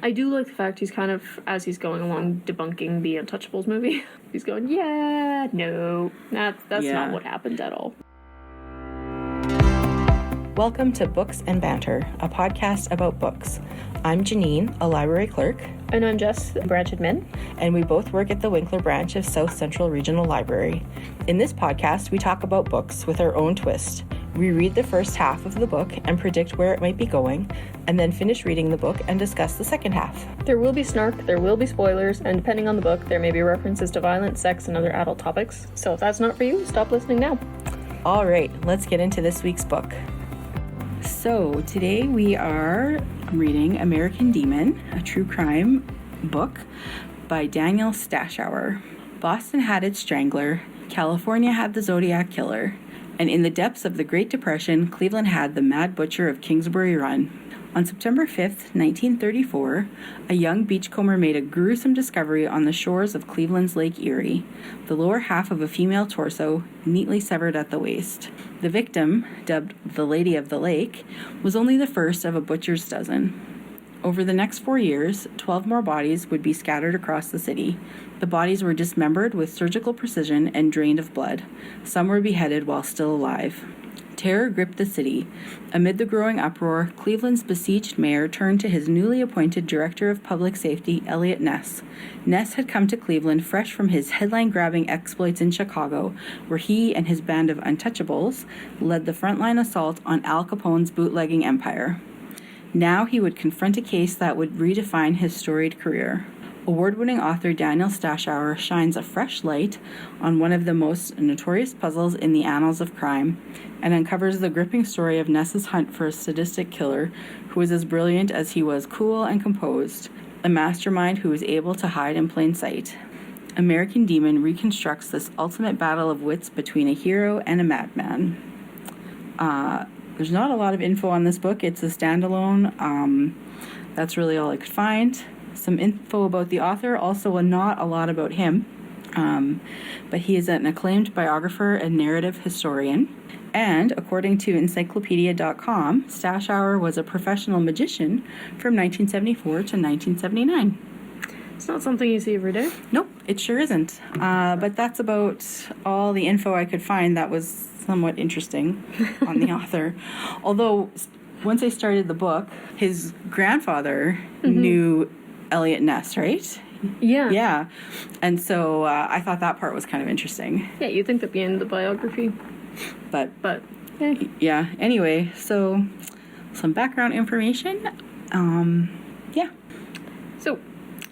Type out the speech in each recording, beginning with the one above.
I do like the fact he's kind of, as he's going along, debunking the Untouchables movie. He's going, yeah, no, that's not what happened at all. Welcome to Books and Banter, a podcast about books. I'm Janine, a library clerk. And I'm Jess, branch admin. And we both work at the Winkler branch of South Central Regional Library. In this podcast, we talk about books with our own twist. We read the first half of the book and predict where it might be going, and then finish reading the book and discuss the second half. There will be snark, there will be spoilers, and depending on the book, there may be references to violence, sex, and other adult topics. So if that's not for you, stop listening now. All right, let's get into this week's book. So today we are reading American Demon, a true crime book by Daniel Stashower. Boston had its strangler, California had the Zodiac Killer, and in the depths of the Great Depression, Cleveland had the Mad Butcher of Kingsbury Run. On September 5th, 1934, a young beachcomber made a gruesome discovery on the shores of Cleveland's Lake Erie, the lower half of a female torso, neatly severed at the waist. The victim, dubbed the Lady of the Lake, was only the first of a butcher's dozen. Over the next 4 years, 12 more bodies would be scattered across the city. The bodies were dismembered with surgical precision and drained of blood. Some were beheaded while still alive. Terror gripped the city. Amid the growing uproar, Cleveland's besieged mayor turned to his newly appointed director of public safety, Eliot Ness. Ness had come to Cleveland fresh from his headline-grabbing exploits in Chicago, where he and his band of untouchables led the frontline assault on Al Capone's bootlegging empire. Now he would confront a case that would redefine his storied career. Award-winning author Daniel Stashower shines a fresh light on one of the most notorious puzzles in the annals of crime and uncovers the gripping story of Ness's hunt for a sadistic killer who was as brilliant as he was cool and composed, a mastermind who was able to hide in plain sight. American Demon reconstructs this ultimate battle of wits between a hero and a madman. There's not a lot of info on this book. It's a standalone. That's really all I could find. Some info about the author, also not a lot about him, but he is an acclaimed biographer and narrative historian. And according to encyclopedia.com, Stashower was a professional magician from 1974 to 1979. It's not something you see every day. Nope, it sure isn't. But that's about all the info I could find that was somewhat interesting on the author. Although, once I started the book, his grandfather knew Eliot Ness, right? Yeah. Yeah. And so I thought that part was kind of interesting. Yeah, you'd think that'd be in the biography. But yeah. Anyway, so some background information. Yeah. So,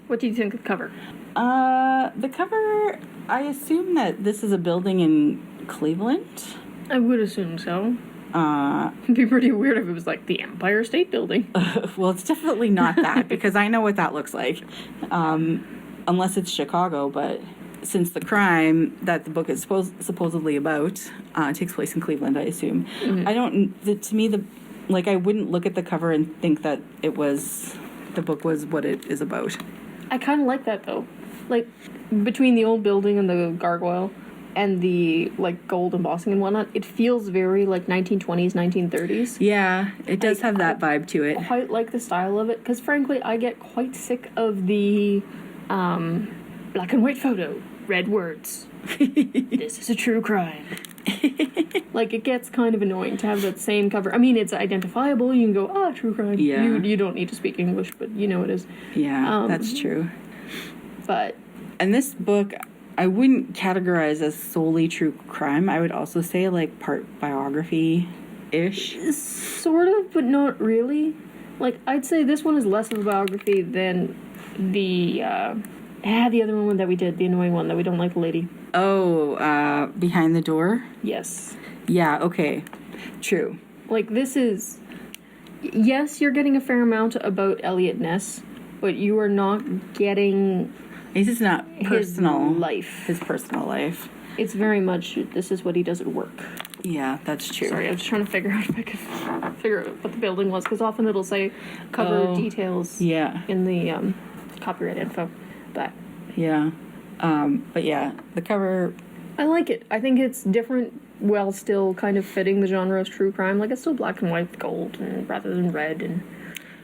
what do you think of the cover? The cover, I assume that this is a building in Cleveland. I would assume so. It'd be pretty weird if it was like the Empire State Building. Well, it's definitely not that because I know what that looks like. Unless it's Chicago, but since the crime that the book is supposedly about takes place in Cleveland, I assume. Mm-hmm. To me, I wouldn't look at the cover and think that the book was what it is about. I kind of like that though. Like, between the old building and the gargoyle and the, gold embossing and whatnot, it feels very, 1920s, 1930s. Yeah, it does have that vibe to it. I quite like the style of it, because, frankly, I get quite sick of the black and white photo, red words. This is a true crime. It gets kind of annoying to have that same cover. I mean, it's identifiable. You can go, true crime. Yeah. You don't need to speak English, but you know it is. Yeah, that's true. But... And this book, I wouldn't categorize as solely true crime. I would also say, part biography-ish. Sort of, but not really. I'd say this one is less of a biography than the other one that we did, the annoying one that we don't like the lady. Oh, Behind the Door? Yes. Yeah, okay. True. This is... Yes, you're getting a fair amount about Eliot Ness, but you are not getting... This is not personal. His personal life. It's very much, this is what he does at work. Yeah, that's true. Sorry, I was trying to figure out if I could figure out what the building was, because often it'll say cover details in the copyright info. But yeah. But yeah, the cover... I like it. I think it's different while still kind of fitting the genre of true crime. It's still black and white with gold rather than red and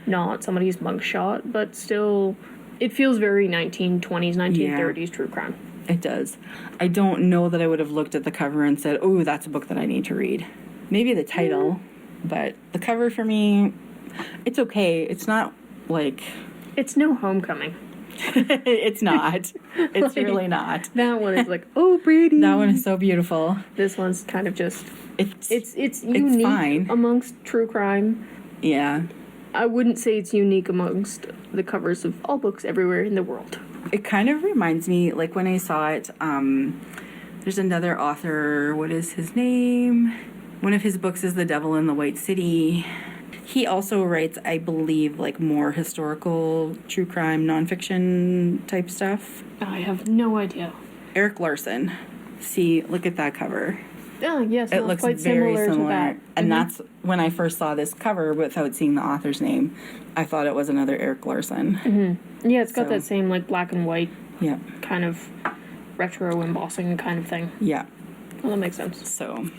not somebody's mugshot, but still, it feels very 1920s, 1930s true crime. It does. I don't know that I would have looked at the cover and said, oh, that's a book that I need to read. Maybe the title, but the cover for me, it's okay. It's not like... It's no Homecoming. It's not. It's really not. That one is like, oh, pretty. That one is so beautiful. This one's kind of just... It's unique it's fine. Amongst true crime. Yeah. I wouldn't say it's unique amongst the covers of all books everywhere in the world. It kind of reminds me, like when I saw it, there's another author, what is his name? One of his books is The Devil in the White City. He also writes, I believe, like more historical, true crime, nonfiction type stuff. I have no idea. Eric Larson. See, look at that cover. Oh, yes. It looks quite very similar. to that. And that's when I first saw this cover without seeing the author's name. I thought it was another Eric Larson. Mm-hmm. Yeah, it's got that same like black and white kind of retro embossing kind of thing. Yeah. Well, that makes sense. So,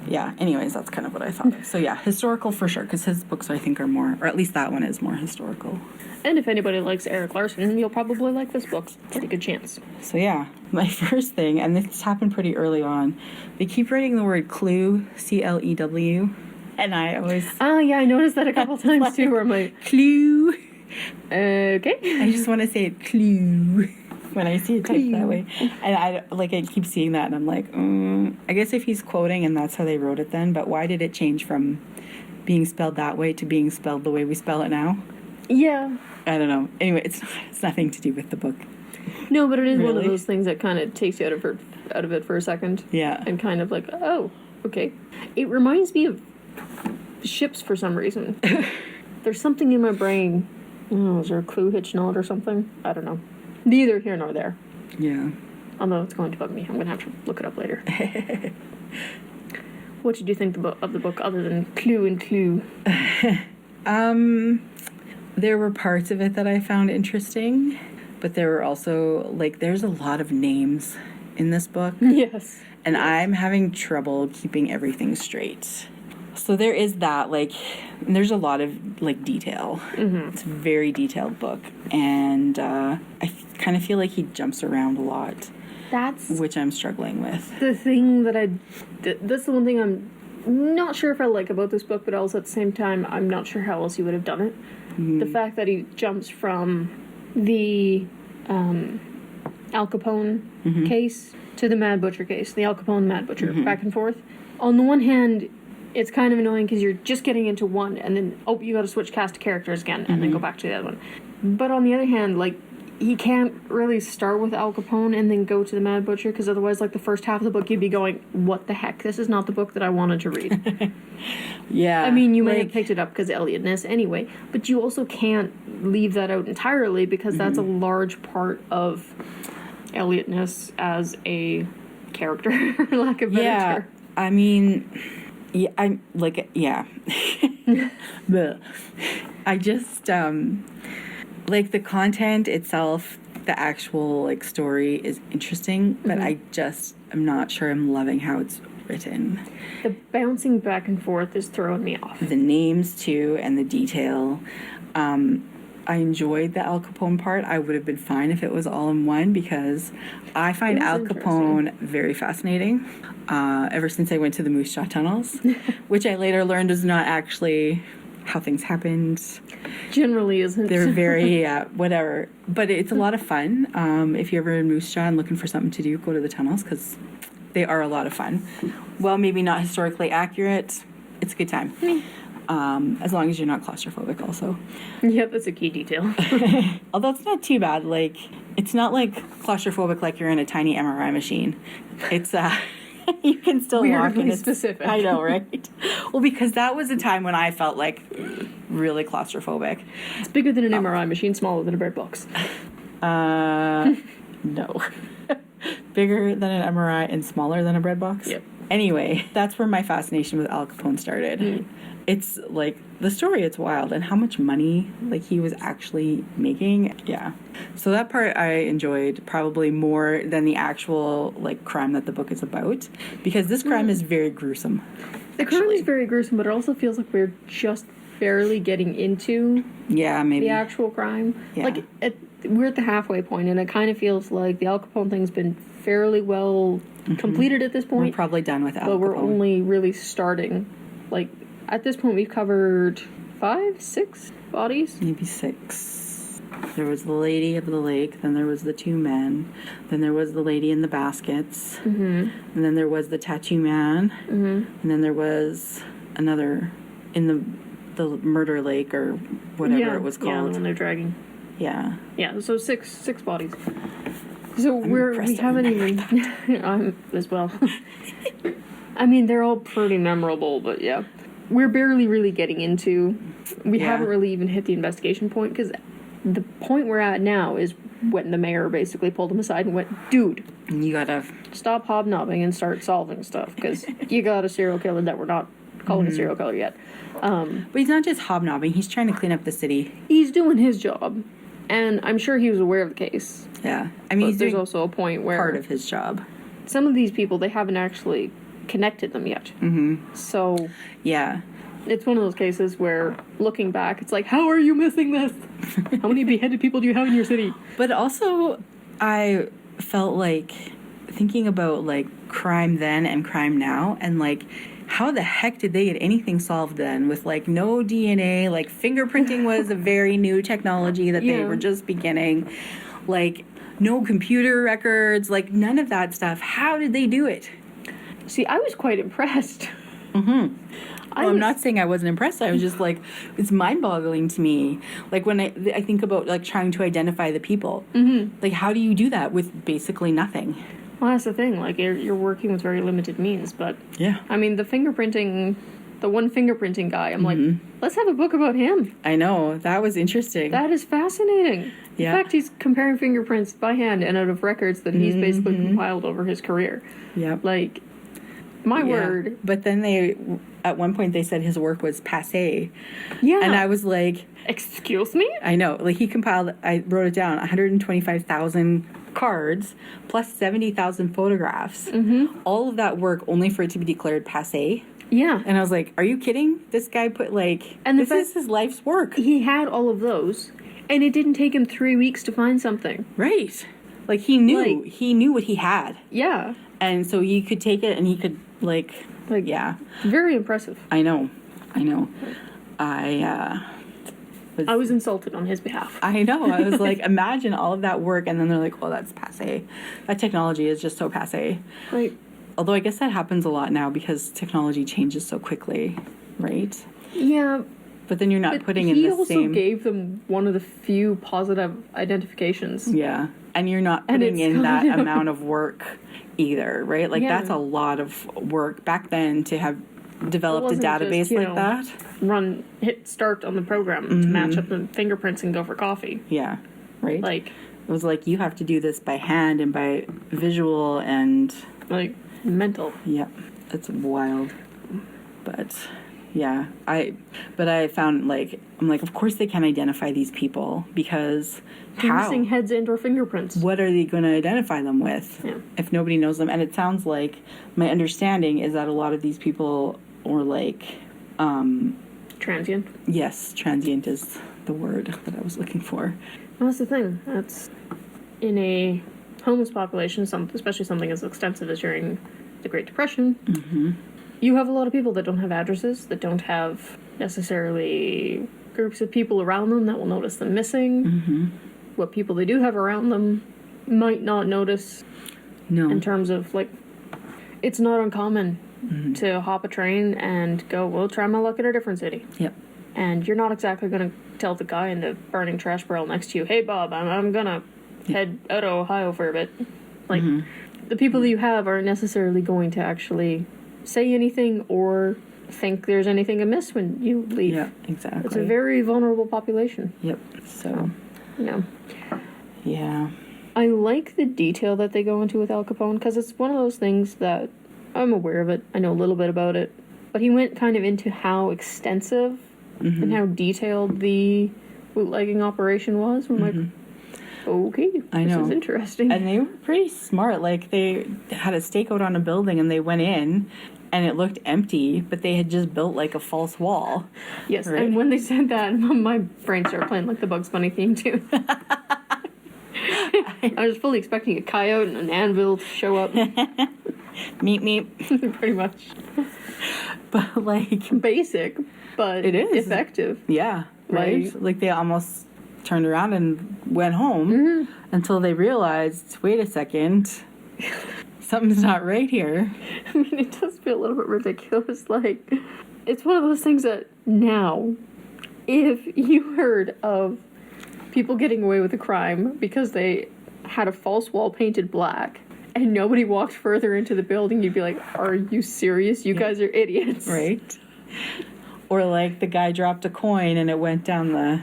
yeah. Anyways, that's kind of what I thought. So, yeah, historical for sure, because his books, I think, are more, or at least that one is more historical. And if anybody likes Eric Larson, you'll probably like this book. Pretty good chance. So, yeah, my first thing, and this happened pretty early on, they keep writing the word clue, C-L-E-W, and I always... Oh, yeah, I noticed that a couple times, too, where I'm like... Clue. Okay. I just want to say it, clue, when I see it typed that way. And I keep seeing that, and I'm like, I guess if he's quoting and that's how they wrote it then, but why did it change from being spelled that way to being spelled the way we spell it now? Yeah. I don't know. Anyway, it's nothing to do with the book. No, but it is one of those things that kind of takes you out of it for a second. Yeah. And kind of like, oh, okay. It reminds me of ships for some reason. There's something in my brain. Oh, is there a clue hitch knot or something? I don't know. Neither here nor there. Yeah. Although it's going to bug me. I'm going to have to look it up later. What did you think of the book other than clue and clue? There were parts of it that I found interesting, but there were also, like, there's a lot of names in this book. Yes. And I'm having trouble keeping everything straight. So there is that, like, and there's a lot of, like, detail. Mm-hmm. It's a very detailed book. And I kind of feel like he jumps around a lot. That's... which I'm struggling with. The thing that that's the one thing I'm not sure if I like about this book, but also at the same time, I'm not sure how else he would have done it. Mm-hmm. The fact that he jumps from the Al Capone case to the Mad Butcher case, the Al Capone Mad Butcher, back and forth. On the one hand, it's kind of annoying because you're just getting into one, and then, you got to switch cast of characters again, and then go back to the other one. But on the other hand, like, he can't really start with Al Capone and then go to the Mad Butcher, because otherwise, like, the first half of the book, you'd be going, what the heck? This is not the book that I wanted to read. Yeah. I mean, you might have picked it up because Eliot Ness anyway, but you also can't leave that out entirely, because that's a large part of Eliot Ness as a character, for lack of better term. I mean... yeah, I'm like, yeah. I just, like, the content itself, the actual, like, story is interesting, but I just am not sure I'm loving how it's written. The bouncing back and forth is throwing me off. The names, too, and the detail. I enjoyed the Al Capone part. I would have been fine if it was all in one, because I find Al Capone very fascinating. Ever since I went to the Moose Jaw tunnels, which I later learned is not actually how things happened. Generally isn't. They're very, whatever. But it's a lot of fun. If you're ever in Moose Jaw and looking for something to do, go to the tunnels, because they are a lot of fun. Well, maybe not historically accurate. It's a good time. As long as you're not claustrophobic also. Yep, that's a key detail. Although it's not too bad. Like, it's not like claustrophobic like you're in a tiny MRI machine. It's, you can still walk in. It's specific. I know, right? Well, because that was a time when I felt like really claustrophobic. It's bigger than an MRI machine, smaller than a bread box. No. Bigger than an MRI and smaller than a bread box? Yep. Anyway, that's where my fascination with Al Capone started. It's, like, the story, it's wild, and how much money, like, he was actually making. Yeah. So that part I enjoyed probably more than the actual, like, crime that the book is about, because this crime is very gruesome. The crime is very gruesome, but it also feels like we're just barely getting into Yeah, maybe. the actual crime. Yeah. Like, we're at the halfway point, and it kind of feels like the Al Capone thing's been fairly well completed at this We're point. probably done with Al But we're Capone. only really starting. Like, at this point, we've covered 5, 6 bodies. Maybe 6. There was the lady of the lake, then there was the 2 men, then there was the lady in the baskets, and then there was the tattoo man, and then there was another in the murder lake or whatever it was Yeah, called. when they're dragging. Yeah. Yeah, so six bodies. So we impressed haven't even I'm as well. I mean, they're all pretty memorable, but yeah, we're barely really getting into. We Yeah. haven't really even hit the investigation point, because the point we're at now is when the mayor basically pulled him aside and went, "Dude, You gotta. stop hobnobbing and start solving stuff, because you got a serial killer that we're not calling a serial killer yet." But he's not just hobnobbing, he's trying to clean up the city. He's doing his job, and I'm sure he was aware of the case. Yeah. I mean, But he's there's doing also a point where part of his job. some of these people, they haven't actually connected them yet. So Yeah. it's one of those cases where, looking back, it's like, how are you missing this? How many beheaded people do you have in your city? But also, I felt like thinking about like crime then and crime now, and like how the heck did they get anything solved then with like no DNA? Like fingerprinting was a very new technology that they Yeah. were just beginning. Like no computer records, like none of that stuff. How did they do it? See, I was quite impressed. I'm not saying I wasn't impressed. I was just like, it's mind-boggling to me. Like when I think about like trying to identify the people. Like how do you do that with basically nothing? Well, that's the thing. Like, you're working with very limited means. But, Yeah. I mean, the one fingerprinting guy, I'm like, let's have a book about him. I know. That was interesting. That is fascinating. Yeah. In fact, he's comparing fingerprints by hand and out of records that he's basically compiled over his career. Yep. Like, my Yeah. word. But then at one point they said his work was passé. Yeah. And I was like, Excuse me? I know. Like I wrote it down, 125,000 cards plus 70,000 photographs. All of that work only for it to be declared passé. Yeah. And I was like, are you kidding? This guy put like, And the this is his life's work. He had all of those, and it didn't take him 3 weeks to find something. Right. Like he knew what he had. Yeah. And so he could take it and he could like yeah. Very impressive. I know. I was insulted on his behalf. I know. I was like, imagine all of that work, and then they're like, oh, that's passé. That technology is just so passé. Like, Although I guess that happens a lot now because technology changes so quickly, right? yeah. But then you're not But putting in he the also same... gave them one of the few positive identifications. Yeah. And you're not And putting it's in that kind of- amount of work either, right? Like, Yeah. that's a lot of work back then to have developed a wasn't database just, you like know, that. Hit start on the program to match up the fingerprints and go for coffee. Yeah. Right? Like, it was like, you have to do this by hand and by visual and... mental. Yep, it's wild. But yeah, I found like, I'm like, of course they can't identify these people because They're how? missing heads and or fingerprints. What are they going to identify them with if nobody knows them? And it sounds like my understanding is that a lot of these people were like, Transient. yes, transient is the word that I was looking for. Well, that's the thing. That's in a homeless population, especially something as extensive as during the Great Depression. You have a lot of people that don't have addresses, that don't have necessarily groups of people around them that will notice them missing. What people they do have around them might not notice. No. In terms of, like, it's not uncommon to hop a train and go, well, try my luck in a different city. Yep. And you're not exactly going to tell the guy in the burning trash barrel next to you, hey, Bob, I'm going to head out of Ohio for a bit. Like, the people that you have aren't necessarily going to actually say anything or think there's anything amiss when you leave. Yeah, exactly. It's a very vulnerable population. Yep. So, Yeah. I like the detail that they go into with Al Capone, because it's one of those things that I'm aware of it. I know a little bit about it. But he went kind of into how extensive and how detailed the bootlegging operation was. I'm like, okay, this is interesting. And they were pretty smart. Like, they had a stakeout on a building and they went in and it looked empty, but they had just built like a false wall. Yes, right? and when they said that, my brain started playing like the Bugs Bunny theme tune. I was fully expecting a coyote and an anvil to show up. Meep meep. Pretty much. But like Basic, but it is effective. Yeah, right. Right? Like they almost turned around and went home until they realized, wait a second, something's not right here. I mean, it does feel a little bit ridiculous. Like, it's one of those things that now, if you heard of people getting away with a crime because they had a false wall painted black and nobody walked further into the building, you'd be like, are you serious? You guys are idiots. Right. Or like the guy dropped a coin and it went down the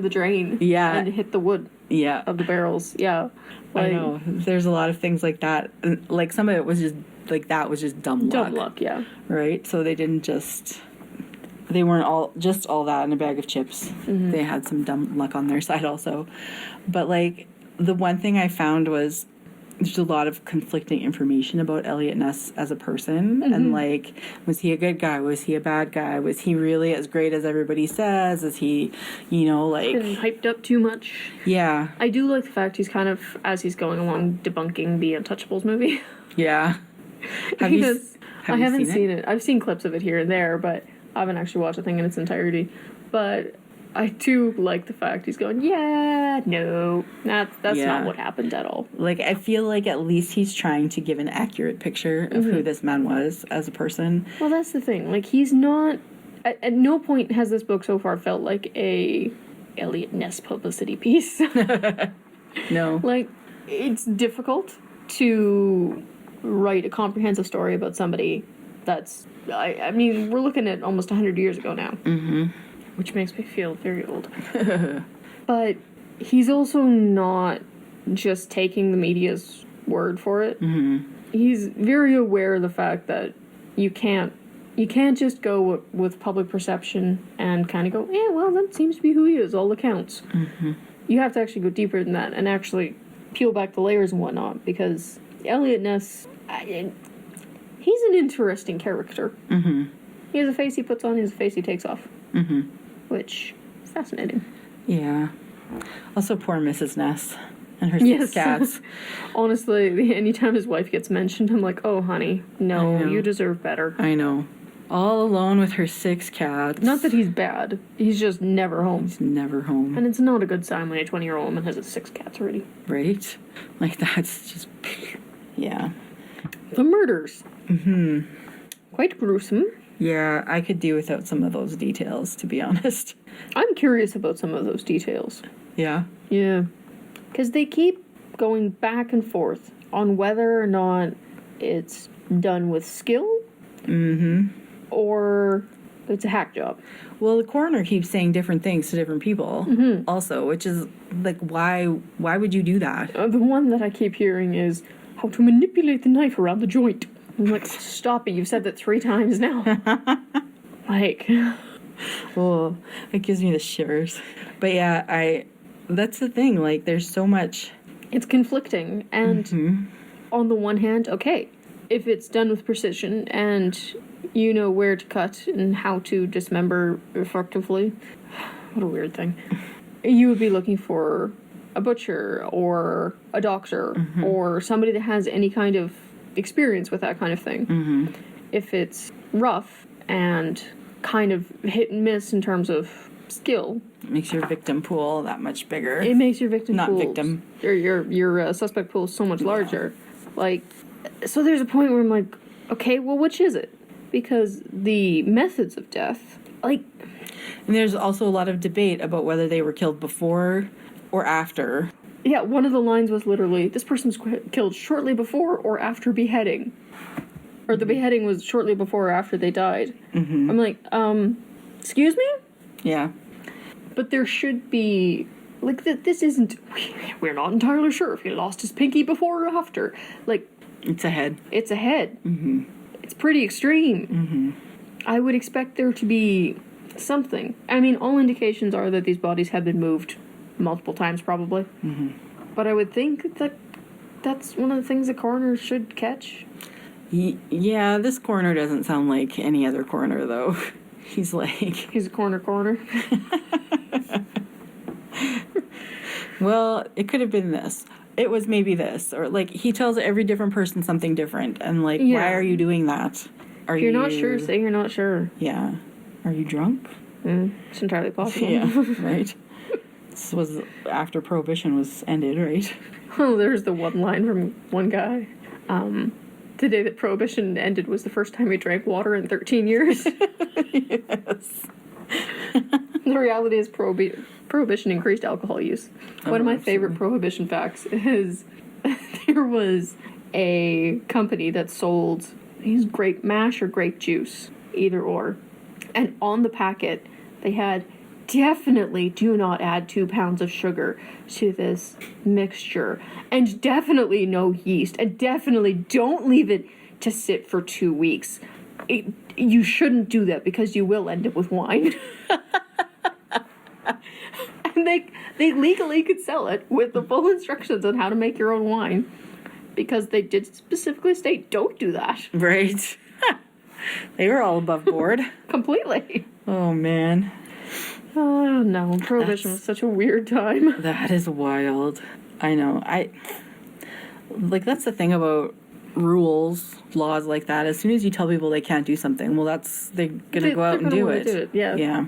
drain. Yeah. And hit the wood Yeah. of the barrels. Yeah. I know. There's a lot of things like that. And, like, some of it was just, like, that was just dumb luck. Dumb luck, yeah. Right? So they weren't all that in a bag of chips. They had some dumb luck on their side also. But, like, the one thing I found was there's a lot of conflicting information about Eliot Ness as a person. And, like, was he a good guy? Was he a bad guy? Was he really as great as everybody says? Is he, like... Been hyped up too much. Yeah. I do like the fact he's kind of, as he's going along, debunking the Untouchables movie. Yeah. I haven't seen it. I've seen clips of it here and there, but I haven't actually watched the thing in its entirety. But I do like the fact he's going, no, that's not what happened at all. Like, I feel like at least he's trying to give an accurate picture of who this man was as a person. Well, that's the thing. Like, he's not... At no point has this book so far felt like a Eliot Ness publicity piece. No. Like, it's difficult to write a comprehensive story about somebody that's... I mean, we're looking at almost 100 years ago now. Which makes me feel very old. But he's also not just taking the media's word for it. He's very aware of the fact that you can't just go with public perception and kind of go, well, that seems to be who he is, all accounts. You have to actually go deeper than that and actually peel back the layers and whatnot, because Eliot Ness, he's an interesting character. He has a face he puts on, he has a face he takes off. Which is fascinating. Yeah. Also, poor Mrs. Ness and her 6 cats. Honestly, anytime his wife gets mentioned, I'm like, oh, honey, no, you deserve better. I know. All alone with her 6 cats. Not that he's bad. He's just never home. He's never home. And it's not a good sign when a 20-year-old woman has 6 cats already. Right? Like, that's just... Yeah. The murders. Quite gruesome. Yeah, I could do without some of those details, to be honest. I'm curious about some of those details. Yeah? Yeah. Because they keep going back and forth on whether or not it's done with skill. Or it's a hack job. Well, the coroner keeps saying different things to different people also, which is, like, why would you do that? The one that I keep hearing is how to manipulate the knife around the joint. I'm like, stop it, you've said that 3 times now. Like... Oh, it gives me the shivers. But yeah, that's the thing, like, there's so much... It's conflicting, and on the one hand, okay, if it's done with precision, and you know where to cut and how to dismember effectively, what a weird thing, you would be looking for a butcher, or a doctor, or somebody that has any kind of experience with that kind of thing. If it's rough and kind of hit and miss in terms of skill, it makes your victim pool that much bigger. It makes your victim not pool, victim, your suspect pool so much larger. Like, so there's a point where I'm like, okay, well, which is it? Because the methods of death, like, and there's also a lot of debate about whether they were killed before or after. Yeah, one of the lines was literally, this person was killed shortly before or after beheading. Or the beheading was shortly before or after they died. I'm like, excuse me? Yeah. But there should be, like, this isn't, we're not entirely sure if he lost his pinky before or after. Like... It's a head. It's a head. It's pretty extreme. I would expect there to be something. I mean, all indications are that these bodies have been moved multiple times, probably. But I would think that that's one of the things the coroner should catch. Yeah, this corner doesn't sound like any other corner, though. He's like... He's a corner. Well, it could have been this. It was maybe this. Or, like, he tells every different person something different. And, like, why are you doing that? If you're not sure, say you're not sure. Yeah. Are you drunk? It's entirely possible. Yeah, right. This was after Prohibition was ended, right? Oh, there's the one line from one guy. The day that Prohibition ended was the first time he drank water in 13 years. Yes. The reality is Prohibition increased alcohol use. One of my favorite Prohibition facts is there was a company that sold grape mash or grape juice, either or. And on the packet, they had, definitely do not add 2 pounds of sugar to this mixture. And definitely no yeast. And definitely don't leave it to sit for 2 weeks. You shouldn't do that because you will end up with wine. And they legally could sell it with the full instructions on how to make your own wine. Because they did specifically state, don't do that. Right. They were all above board. Completely. Oh, man. Oh, no. Prohibition was such a weird time. That is wild. I know. That's the thing about rules, laws like that. As soon as you tell people they can't do something, well, they're going to go out and do it. Yeah. Yeah.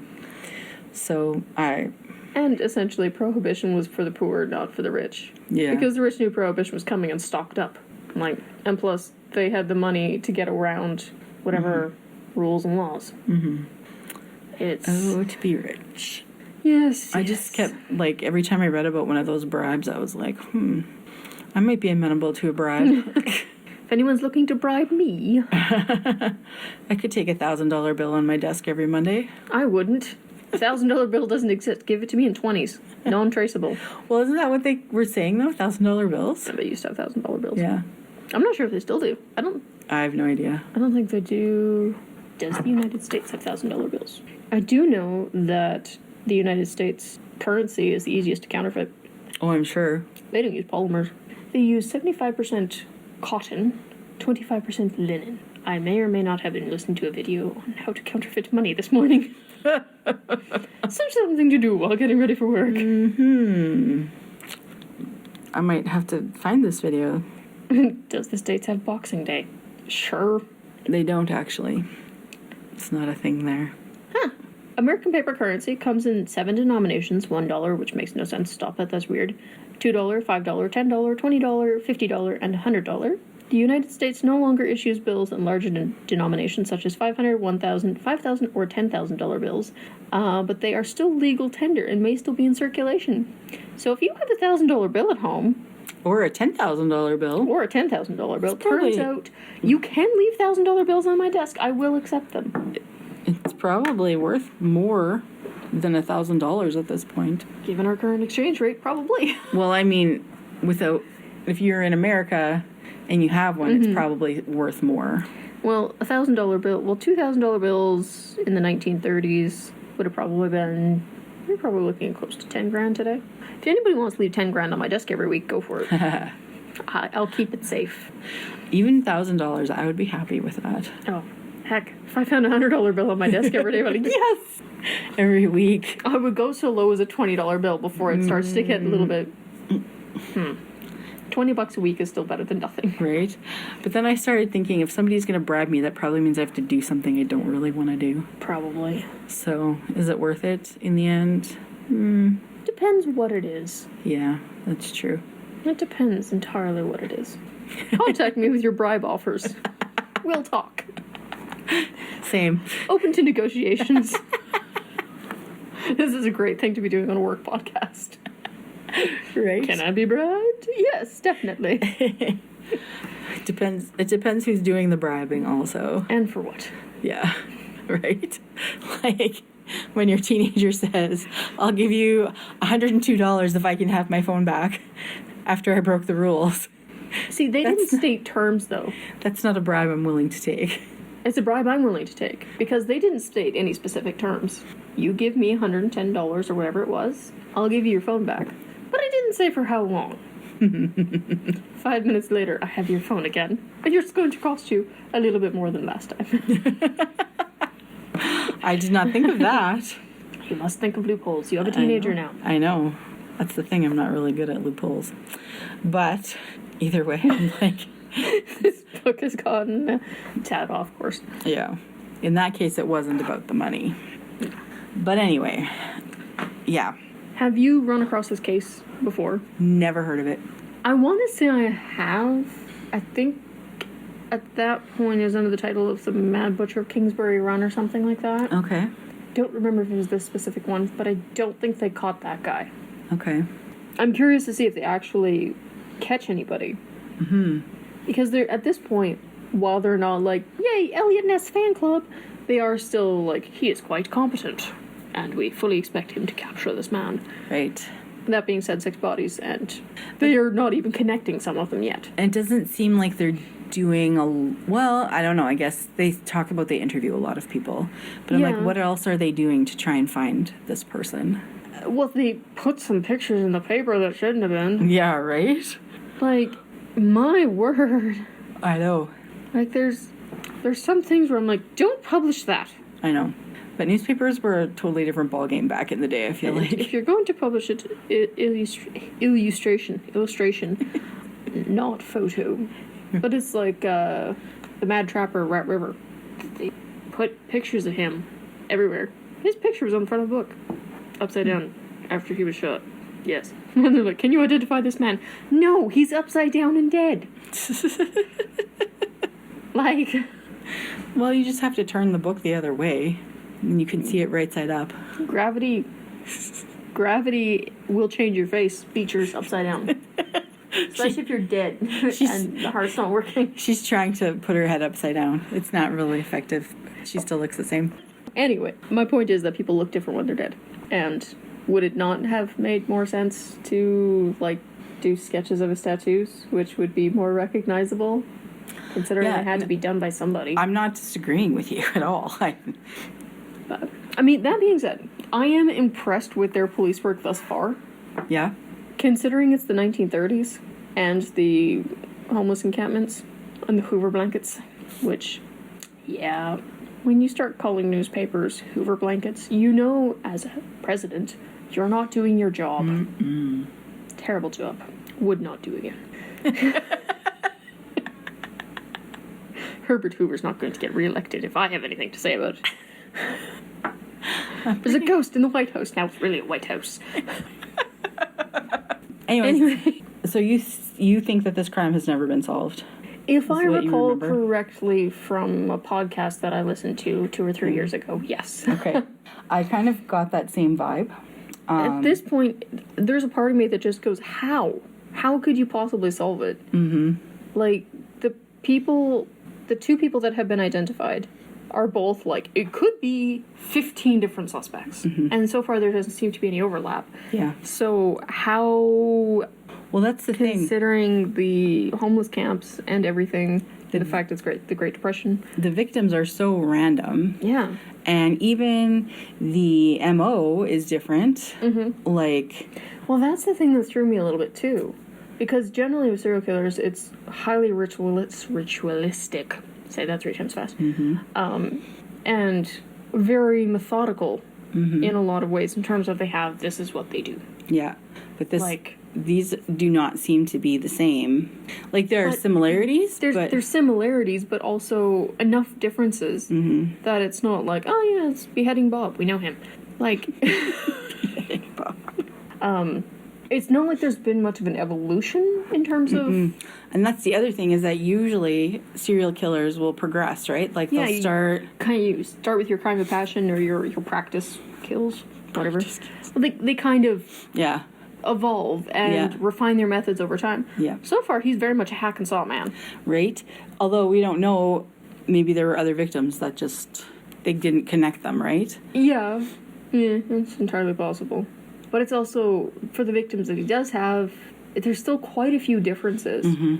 So, And essentially, Prohibition was for the poor, not for the rich. Yeah. Because the rich knew Prohibition was coming and stocked up. And plus, they had the money to get around whatever rules and laws. Mm-hmm. It's... Oh, to be rich. Yes. I just kept, every time I read about one of those bribes, I was like, I might be amenable to a bribe. If anyone's looking to bribe me... I could take $1,000 bill on my desk every Monday. I wouldn't. $1,000 bill doesn't exist. Give it to me in 20s. Non-traceable. Well, isn't that what they were saying, though? $1,000 bills? They used to have $1,000 bills. Yeah. I'm not sure if they still do. I have no idea. I don't think they do. Does the United States have $1,000 bills? I do know that the United States currency is the easiest to counterfeit. Oh, I'm sure. They don't use polymers. They use 75% cotton, 25% linen. I may or may not have been listening to a video on how to counterfeit money this morning. Something to do while getting ready for work. I might have to find this video. Does the States have Boxing Day? Sure. They don't, actually. It's not a thing there. American paper currency comes in 7 denominations. $1, which makes no sense. Stop it, that's weird. $2, $5, $10, $20, $50, and $100. The United States no longer issues bills in larger denominations such as $500, $1,000, $5,000, or $10,000 bills, but they are still legal tender and may still be in circulation. So if you have a $1,000 bill at home... Or a $10,000 bill. Or a $10,000 bill. Turns out you can leave $1,000 bills on my desk. I will accept them. It's probably worth more than $1,000 at this point. Given our current exchange rate, probably. Well, I mean, if you're in America... and you have one, it's probably worth more. Well, $1,000 bill, $2,000 bills in the 1930s would have probably been, we're probably looking at close to 10 grand today. If anybody wants to leave 10 grand on my desk every week, go for it. I'll keep it safe. Even $1,000, I would be happy with that. Oh, heck. If I found a $100 bill on my desk every day, I'd be like, yes! Every week. I would go so low as a $20 bill before it starts to get a little bit, $20 a week is still better than nothing. Right? But then I started thinking, if somebody's going to bribe me, that probably means I have to do something I don't really want to do. Probably. So, is it worth it in the end? Depends what it is. Yeah, that's true. It depends entirely what it is. Contact me with your bribe offers. We'll talk. Same. Open to negotiations. This is a great thing to be doing on a work podcast. Right? Can I be bribed? Yes, definitely. It depends who's doing the bribing also. And for what? Yeah. Right? Like when your teenager says, I'll give you $102 if I can have my phone back after I broke the rules. See, they didn't state terms, though. That's not a bribe I'm willing to take. It's a bribe I'm willing to take, because they didn't state any specific terms. You give me $110 or whatever it was, I'll give you your phone back. But I didn't say for how long. 5 minutes later, I have your phone again. And it's going to cost you a little bit more than last time. I did not think of that. You must think of loopholes. You have a teenager now. I know. That's the thing. I'm not really good at loopholes. But either way, I'm like... This book has gotten a tad off course. Yeah. In that case, it wasn't about the money. But anyway, yeah. Have you run across this case before? Never heard of it. I want to say I have. I think at that point it was under the title of The Mad Butcher of Kingsbury Run or something like that. Okay. Don't remember if it was this specific one, but I don't think they caught that guy. Okay. I'm curious to see if they actually catch anybody. Mm-hmm. Because they're at this point, while they're not like, yay, Eliot Ness fan club, they are still like, he is quite competent. And we fully expect him to capture this man. Right. That being said, 6 bodies, and they are not even connecting some of them yet. And it doesn't seem like they're doing well, I don't know, I guess they talk about they interview a lot of people. But I'm like, what else are they doing to try and find this person? Well, they put some pictures in the paper that shouldn't have been. Yeah, right? Like, my word. I know. Like, there's some things where I'm like, don't publish that. I know. But newspapers were a totally different ballgame back in the day, I feel like. If you're going to publish it, illustration, not photo. But it's like the Mad Trapper, Rat River. They put pictures of him everywhere. His picture was on the front of the book, upside down, after he was shot. Yes. And they're like, can you identify this man? No, he's upside down and dead. Like... Well, you just have to turn the book the other way, and you can see it right side up. Gravity will change your face features upside down. Especially if you're dead and the heart's not working. She's trying to put her head upside down. It's not really effective. She still looks the same. Anyway, my point is that people look different when they're dead. And would it not have made more sense to, like, do sketches of his tattoos, which would be more recognizable? Considering it had to be done by somebody. I'm not disagreeing with you at all. But, I mean, that being said, I am impressed with their police work thus far. Yeah? Considering it's the 1930s and the homeless encampments and the Hoover blankets, which, yeah, when you start calling newspapers Hoover blankets, you know, as a president, you're not doing your job. Mm-mm. Terrible job. Would not do again. Herbert Hoover's not going to get reelected if I have anything to say about it. There's a ghost in the White House. Now it's really a White House. Anyway. So you think that this crime has never been solved? If I recall correctly from a podcast that I listened to 2 or 3 years ago, yes. Okay. I kind of got that same vibe. At this point, there's a part of me that just goes, how? How could you possibly solve it? Mm-hmm. Like, the 2 people that have been identified are both, like, it could be 15 different suspects. Mm-hmm. And so far there doesn't seem to be any overlap. Yeah. So how... Well, that's the thing. Considering the homeless camps and everything, the fact it's the Great Depression. The victims are so random. Yeah. And even the MO is different. Mm-hmm. Like... Well, that's the thing that threw me a little bit, too. Because generally with serial killers, it's highly ritualistic. Say that 3 times fast. Mm-hmm. And very methodical in a lot of ways in terms of this is what they do. Yeah. But these do not seem to be the same. Like, there are similarities. There's similarities, but also enough differences that it's not like, oh yeah, it's Beheading Bob. We know him. Like... Beheading Bob. It's not like there's been much of an evolution in terms of... And that's the other thing, is that usually serial killers will progress, right? Like, they'll start... You start with your crime of passion or your practice kills, whatever. Well, they kind of... Yeah. Evolve and refine their methods over time. Yeah. So far, he's very much a hack and saw man. Right? Although we don't know, maybe there were other victims that just... They didn't connect them, right? Yeah. Yeah, it's entirely possible. But it's also, for the victims that he does have, there's still quite a few differences. Mm-hmm.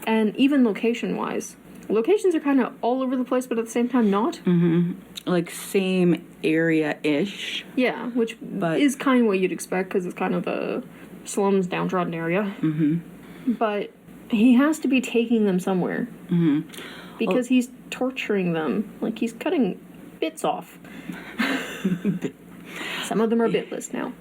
And even location-wise. Locations are kind of all over the place, but at the same time not. Mm-hmm. Like, same area-ish. Yeah, which is kind of what you'd expect, because it's kind of slums, downtrodden area. But he has to be taking them somewhere. Because he's torturing them. Like, he's cutting bits off. Some of them are bitless now.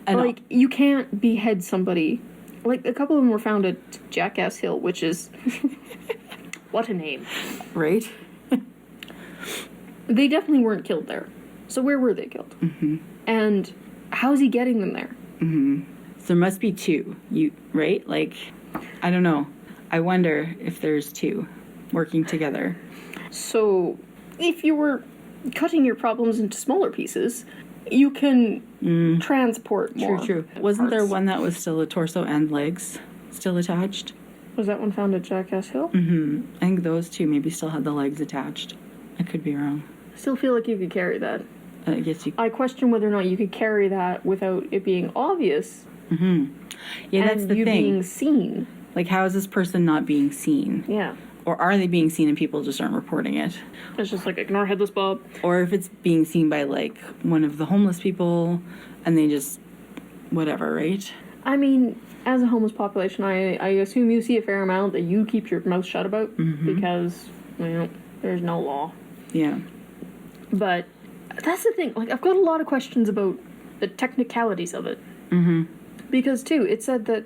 Like, you can't behead somebody. Like, a couple of them were found at Jackass Hill, which is... what a name. Right? They definitely weren't killed there. So where were they killed? And how's he getting them there? So there must be two, right? Like, I don't know. I wonder if there's two working together. So, if you were cutting your problems into smaller pieces, you can transport more. True. Wasn't there one that was still a torso and legs still attached? Was that one found at Jackass Hill? I think those two maybe still had the legs attached. I could be wrong. I still feel like you could carry that. I guess you... I question whether or not you could carry that without it being obvious. Yeah, that's the you thing. Being seen. Like, how is this person not being seen? Yeah. Or are they being seen and people just aren't reporting it? It's just like, ignore Headless Bob. Or if it's being seen by, like, one of the homeless people and they just... whatever, right? I mean, as a homeless population, I assume you see a fair amount that you keep your mouth shut about because, there's no law. Yeah. But that's the thing. Like, I've got a lot of questions about the technicalities of it. Because, too, it said that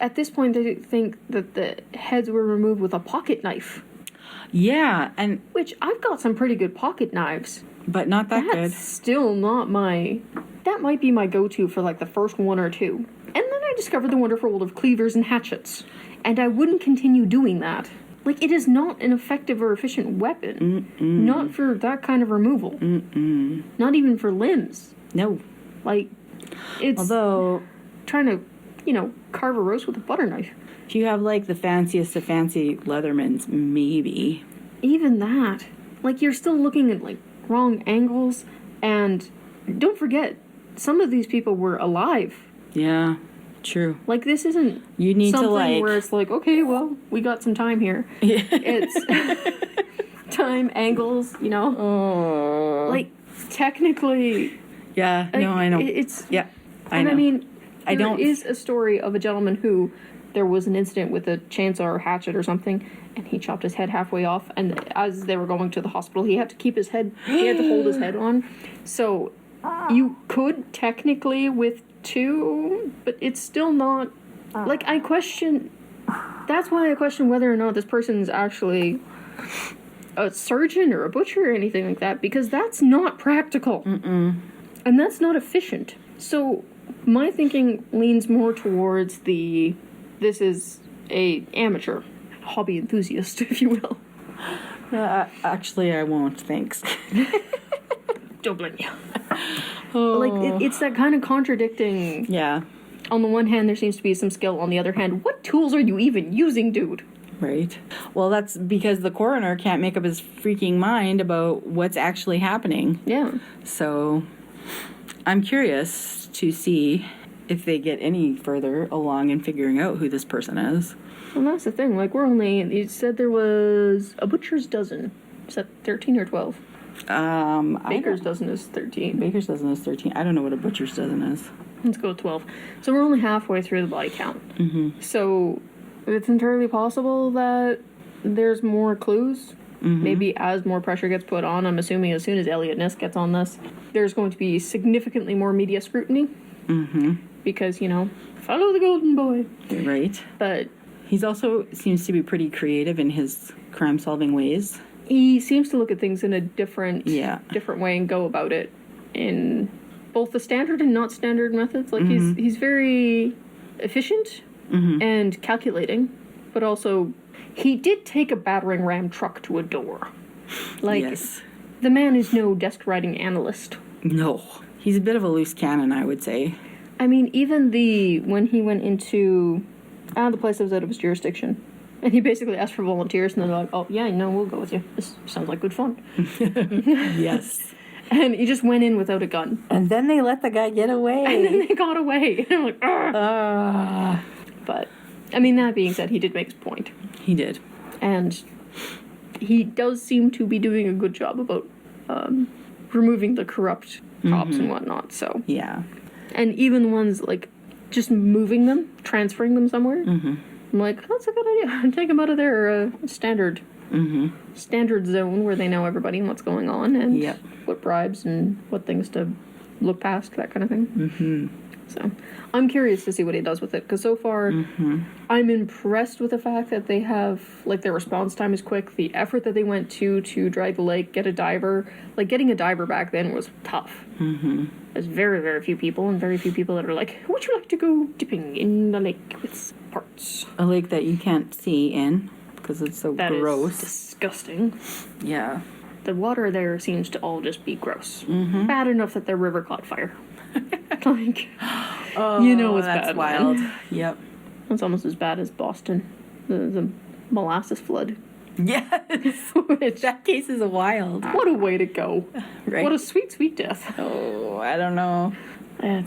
at this point they think that the heads were removed with a pocket knife. Yeah, and... Which, I've got some pretty good pocket knives. But not that good. That's still not my... That might be my go-to for, like, the first one or two. And then I discovered the wonderful world of cleavers and hatchets. And I wouldn't continue doing that. Like, it is not an effective or efficient weapon. Not for that kind of removal. Not even for limbs. No. Like, it's... Although... trying to, carve a roast with a butter knife. If you have, like, the fanciest of fancy Leathermans, maybe. Even that. Like, you're still looking at, like, wrong angles. And don't forget, some of these people were alive. Yeah, true. Like, this isn't you need something to, like... where it's like, okay, well, we got some time here. It's time, angles, Oh. Like, technically... Yeah, no, I know. It's... Yeah, I know. know. I mean, there is a story of a gentleman who... There was an incident with a chainsaw or hatchet or something, and he chopped his head halfway off, and as they were going to the hospital, he had to keep his head... He had to hold his head on. So, you could technically with two, but it's still not... Like, I question... That's why I question whether or not this person's actually a surgeon or a butcher or anything like that, because that's not practical. And that's not efficient. So, my thinking leans more towards the... This is a amateur, hobby enthusiast, if you will. Actually, I won't, thanks. Don't blame you. Like, it's that kind of contradicting... Yeah. On the one hand, there seems to be some skill. On the other hand, what tools are you even using, dude? Right. Well, that's because the coroner can't make up his freaking mind about what's actually happening. Yeah. So, I'm curious to see if they get any further along in figuring out who this person is. Well, that's the thing. Like, it said there was a butcher's dozen. Is that 13 or 12? Baker's dozen is 13. Baker's dozen is 13. I don't know what a butcher's dozen is. Let's go with 12. So we're only halfway through the body count. So it's entirely possible that there's more clues. Maybe as more pressure gets put on, I'm assuming as soon as Eliot Ness gets on this, there's going to be significantly more media scrutiny. Because, follow the golden boy. Right. But he's also seems to be pretty creative in his crime-solving ways. He seems to look at things in a different way and go about it in both the standard and not standard methods. Like, he's very efficient and calculating, but also he did take a battering ram truck to a door. Like, the man is no desk writing analyst. No. He's a bit of a loose cannon, I would say. I mean, even when he went into the place that was out of his jurisdiction, and he basically asked for volunteers, and they're like, oh, yeah, no, we'll go with you. This sounds like good fun. Yes. And he just went in without a gun. And then they let the guy get away. And then they got away. And I'm like, ugh. But, I mean, that being said, he did make his point. He did. And he does seem to be doing a good job about removing the corrupt cops and whatnot, so. Yeah. And even ones, like, just moving them, transferring them somewhere. Mm-hmm. I'm like, that's a good idea. Take them out of their standard zone where they know everybody and what's going on and what bribes and what things to look past, that kind of thing. Mm-hmm. So I'm curious to see what he does with it, because so far I'm impressed with the fact that they have, like, their response time is quick. The effort that they went to drag the lake, get a diver, like, getting a diver back then was tough. Mm-hmm. There's very, very few people, and very few people that are like, would you like to go dipping in the lake with parts? A lake that you can't see in because it's so gross. That is disgusting. Yeah. The water there seems to all just be gross. Mm-hmm. Bad enough that their river caught fire. Like, you know it's that's bad. Wild. Man. Yep. It's almost as bad as Boston. The molasses flood. Yes. Which, that case is wild. what a way to go. Right. What a sweet, sweet death. Oh, I don't know. The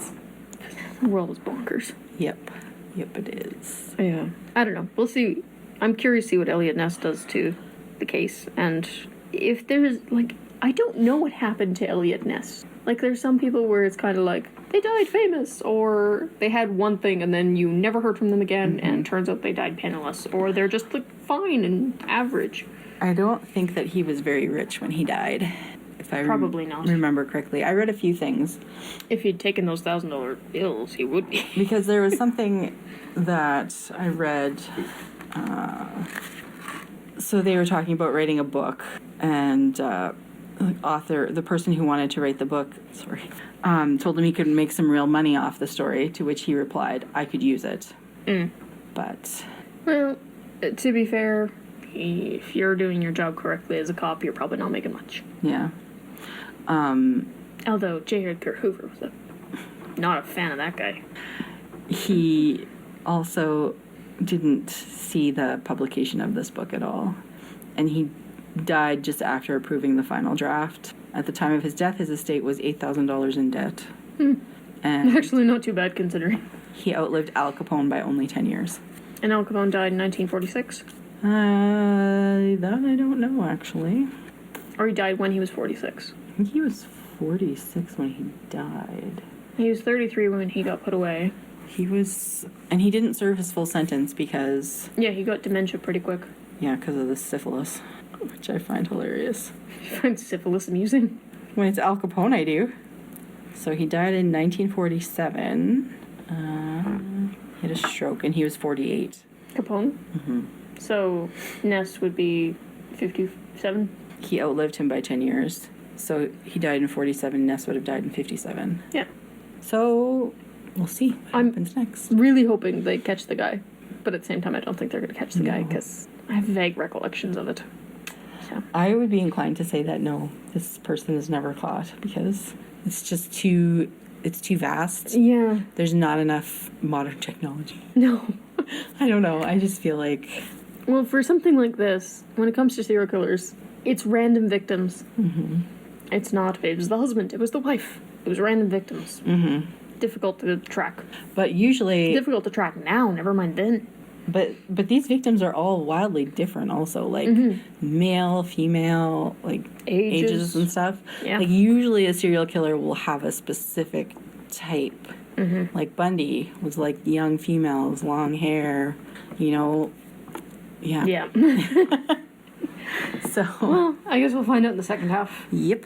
world is bonkers. Yep. Yep, it is. Yeah. I don't know. We'll see. I'm curious to see what Eliot Ness does to the case. And if there's, like, I don't know what happened to Eliot Ness. Like, there's some people where it's kind of like, they died famous, or they had one thing and then you never heard from them again, and turns out they died penniless, or they're just, like, fine and average. I don't think that he was very rich when he died. If I Probably not. remember correctly. I read a few things. If he'd taken those $1,000 bills, he would be. Because there was something that I read. So they were talking about writing a book, and the person who wanted to write the book, told him he could make some real money off the story, to which he replied, I could use it. But... Well, to be fair, if you're doing your job correctly as a cop, you're probably not making much. Yeah. Although J. Edgar Hoover was not a fan of that guy. He also didn't see the publication of this book at all. And he died just after approving the final draft. At the time of his death, his estate was $8,000 in debt. And actually not too bad considering. He outlived Al Capone by only 10 years. And Al Capone died in 1946? That I don't know, actually. Or he died when he was 46? I think he was 46 when he died. He was 33 when he got put away. And he didn't serve his full sentence because... Yeah, he got dementia pretty quick. Yeah, because of the syphilis, which I find hilarious. You find syphilis amusing? When it's Al Capone, I do. So he died in 1947. He had a stroke, and he was 48. Capone? Mm-hmm. So Ness would be 57? He outlived him by 10 years. So he died in 47. Ness would have died in 57. Yeah. So we'll see what happens next. Really hoping they catch the guy. But at the same time, I don't think they're going to catch the guy because I have vague recollections of it. So. I would be inclined to say that no, this person is never caught because it's just too vast. Yeah. There's not enough modern technology. No. I don't know. I just feel like... Well, for something like this, when it comes to serial killers, it's random victims. Mm-hmm. It's not, it was the husband, it was the wife. It was random victims. Mm-hmm. Difficult to track. But usually... Difficult to track now, never mind then. But these victims are all wildly different also. Like, male, female, like, ages and stuff. Yeah. Like, usually a serial killer will have a specific type. Mm-hmm. Like, Bundy was, like, young females, long hair, you know. Yeah. Yeah. So... Well, I guess we'll find out in the second half. Yep.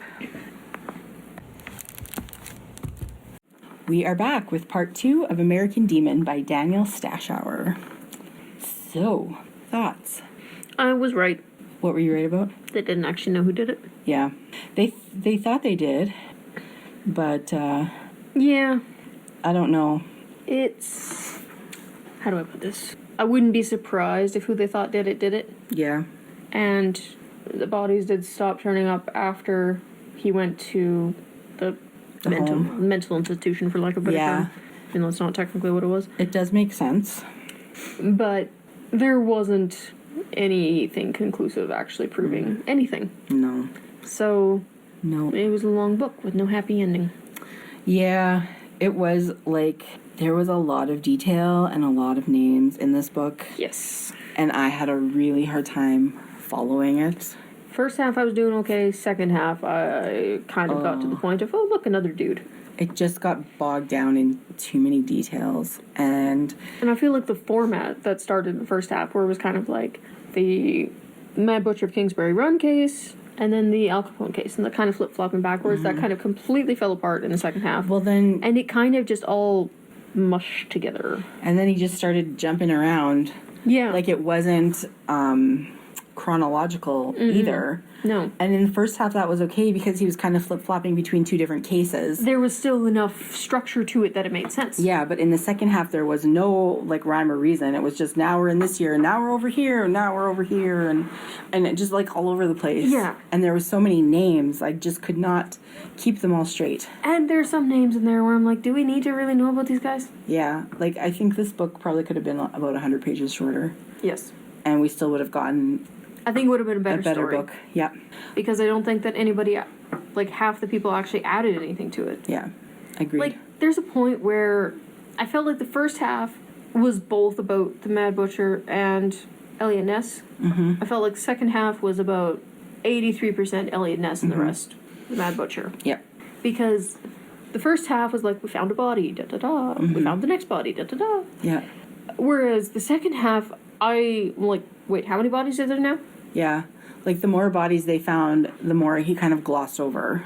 We are back with part 2 of American Demon by Daniel Stashower. So, thoughts? I was right. What were you right about? They didn't actually know who did it. Yeah. They thought they did, but, yeah. I don't know. It's... How do I put this? I wouldn't be surprised if who they thought did it. Yeah. And the bodies did stop turning up after he went to the mental institution, for lack of a better term. Even though it's not technically what it was. It does make sense. But there wasn't anything conclusive actually proving anything. No. So... No. It was a long book with no happy ending. Yeah. It was, like... There was a lot of detail and a lot of names in this book. Yes. And I had a really hard time following it. First half I was doing okay. Second half I kind of got to the point of, oh, look, another dude. it just got bogged down in too many details. And I feel like the format that started in the first half, where it was kind of like the Mad Butcher of Kingsbury Run case, and then the Al Capone case, and the kind of flip-flopping backwards, that kind of completely fell apart in the second half. well, then, And it kind of just all mushed together. and then he just started jumping around. Yeah. Like, it wasn't chronological either. No. And in the first half, that was okay because he was kind of flip-flopping between two different cases. There was still enough structure to it that it made sense. Yeah, but in the second half, there was no, like, rhyme or reason. It was just, now we're in this year, and now we're over here, and now we're over here, and it just, like, all over the place. Yeah. And there was so many names, I just could not keep them all straight. And there's some names in there where I'm like, do we need to really know about these guys? Yeah, like, I think this book probably could have been about 100 pages shorter, Yes. and we still would have gotten I think it would have been a a better better story. book. Yeah, Because I don't think that anybody, like, half the people actually added anything to it. yeah, agreed. Like, there's a point where I felt like the first half was both about the Mad Butcher and Eliot Ness. Mm-hmm. I felt like the second half was about 83% Eliot Ness and the rest the Mad Butcher. Yep. Because the first half was like, we found a body, da-da-da. We found the next body, da-da-da. Yeah, Whereas the second half, I'm like, wait, how many bodies are there now? yeah. Like, the more bodies they found, the more he kind of glossed over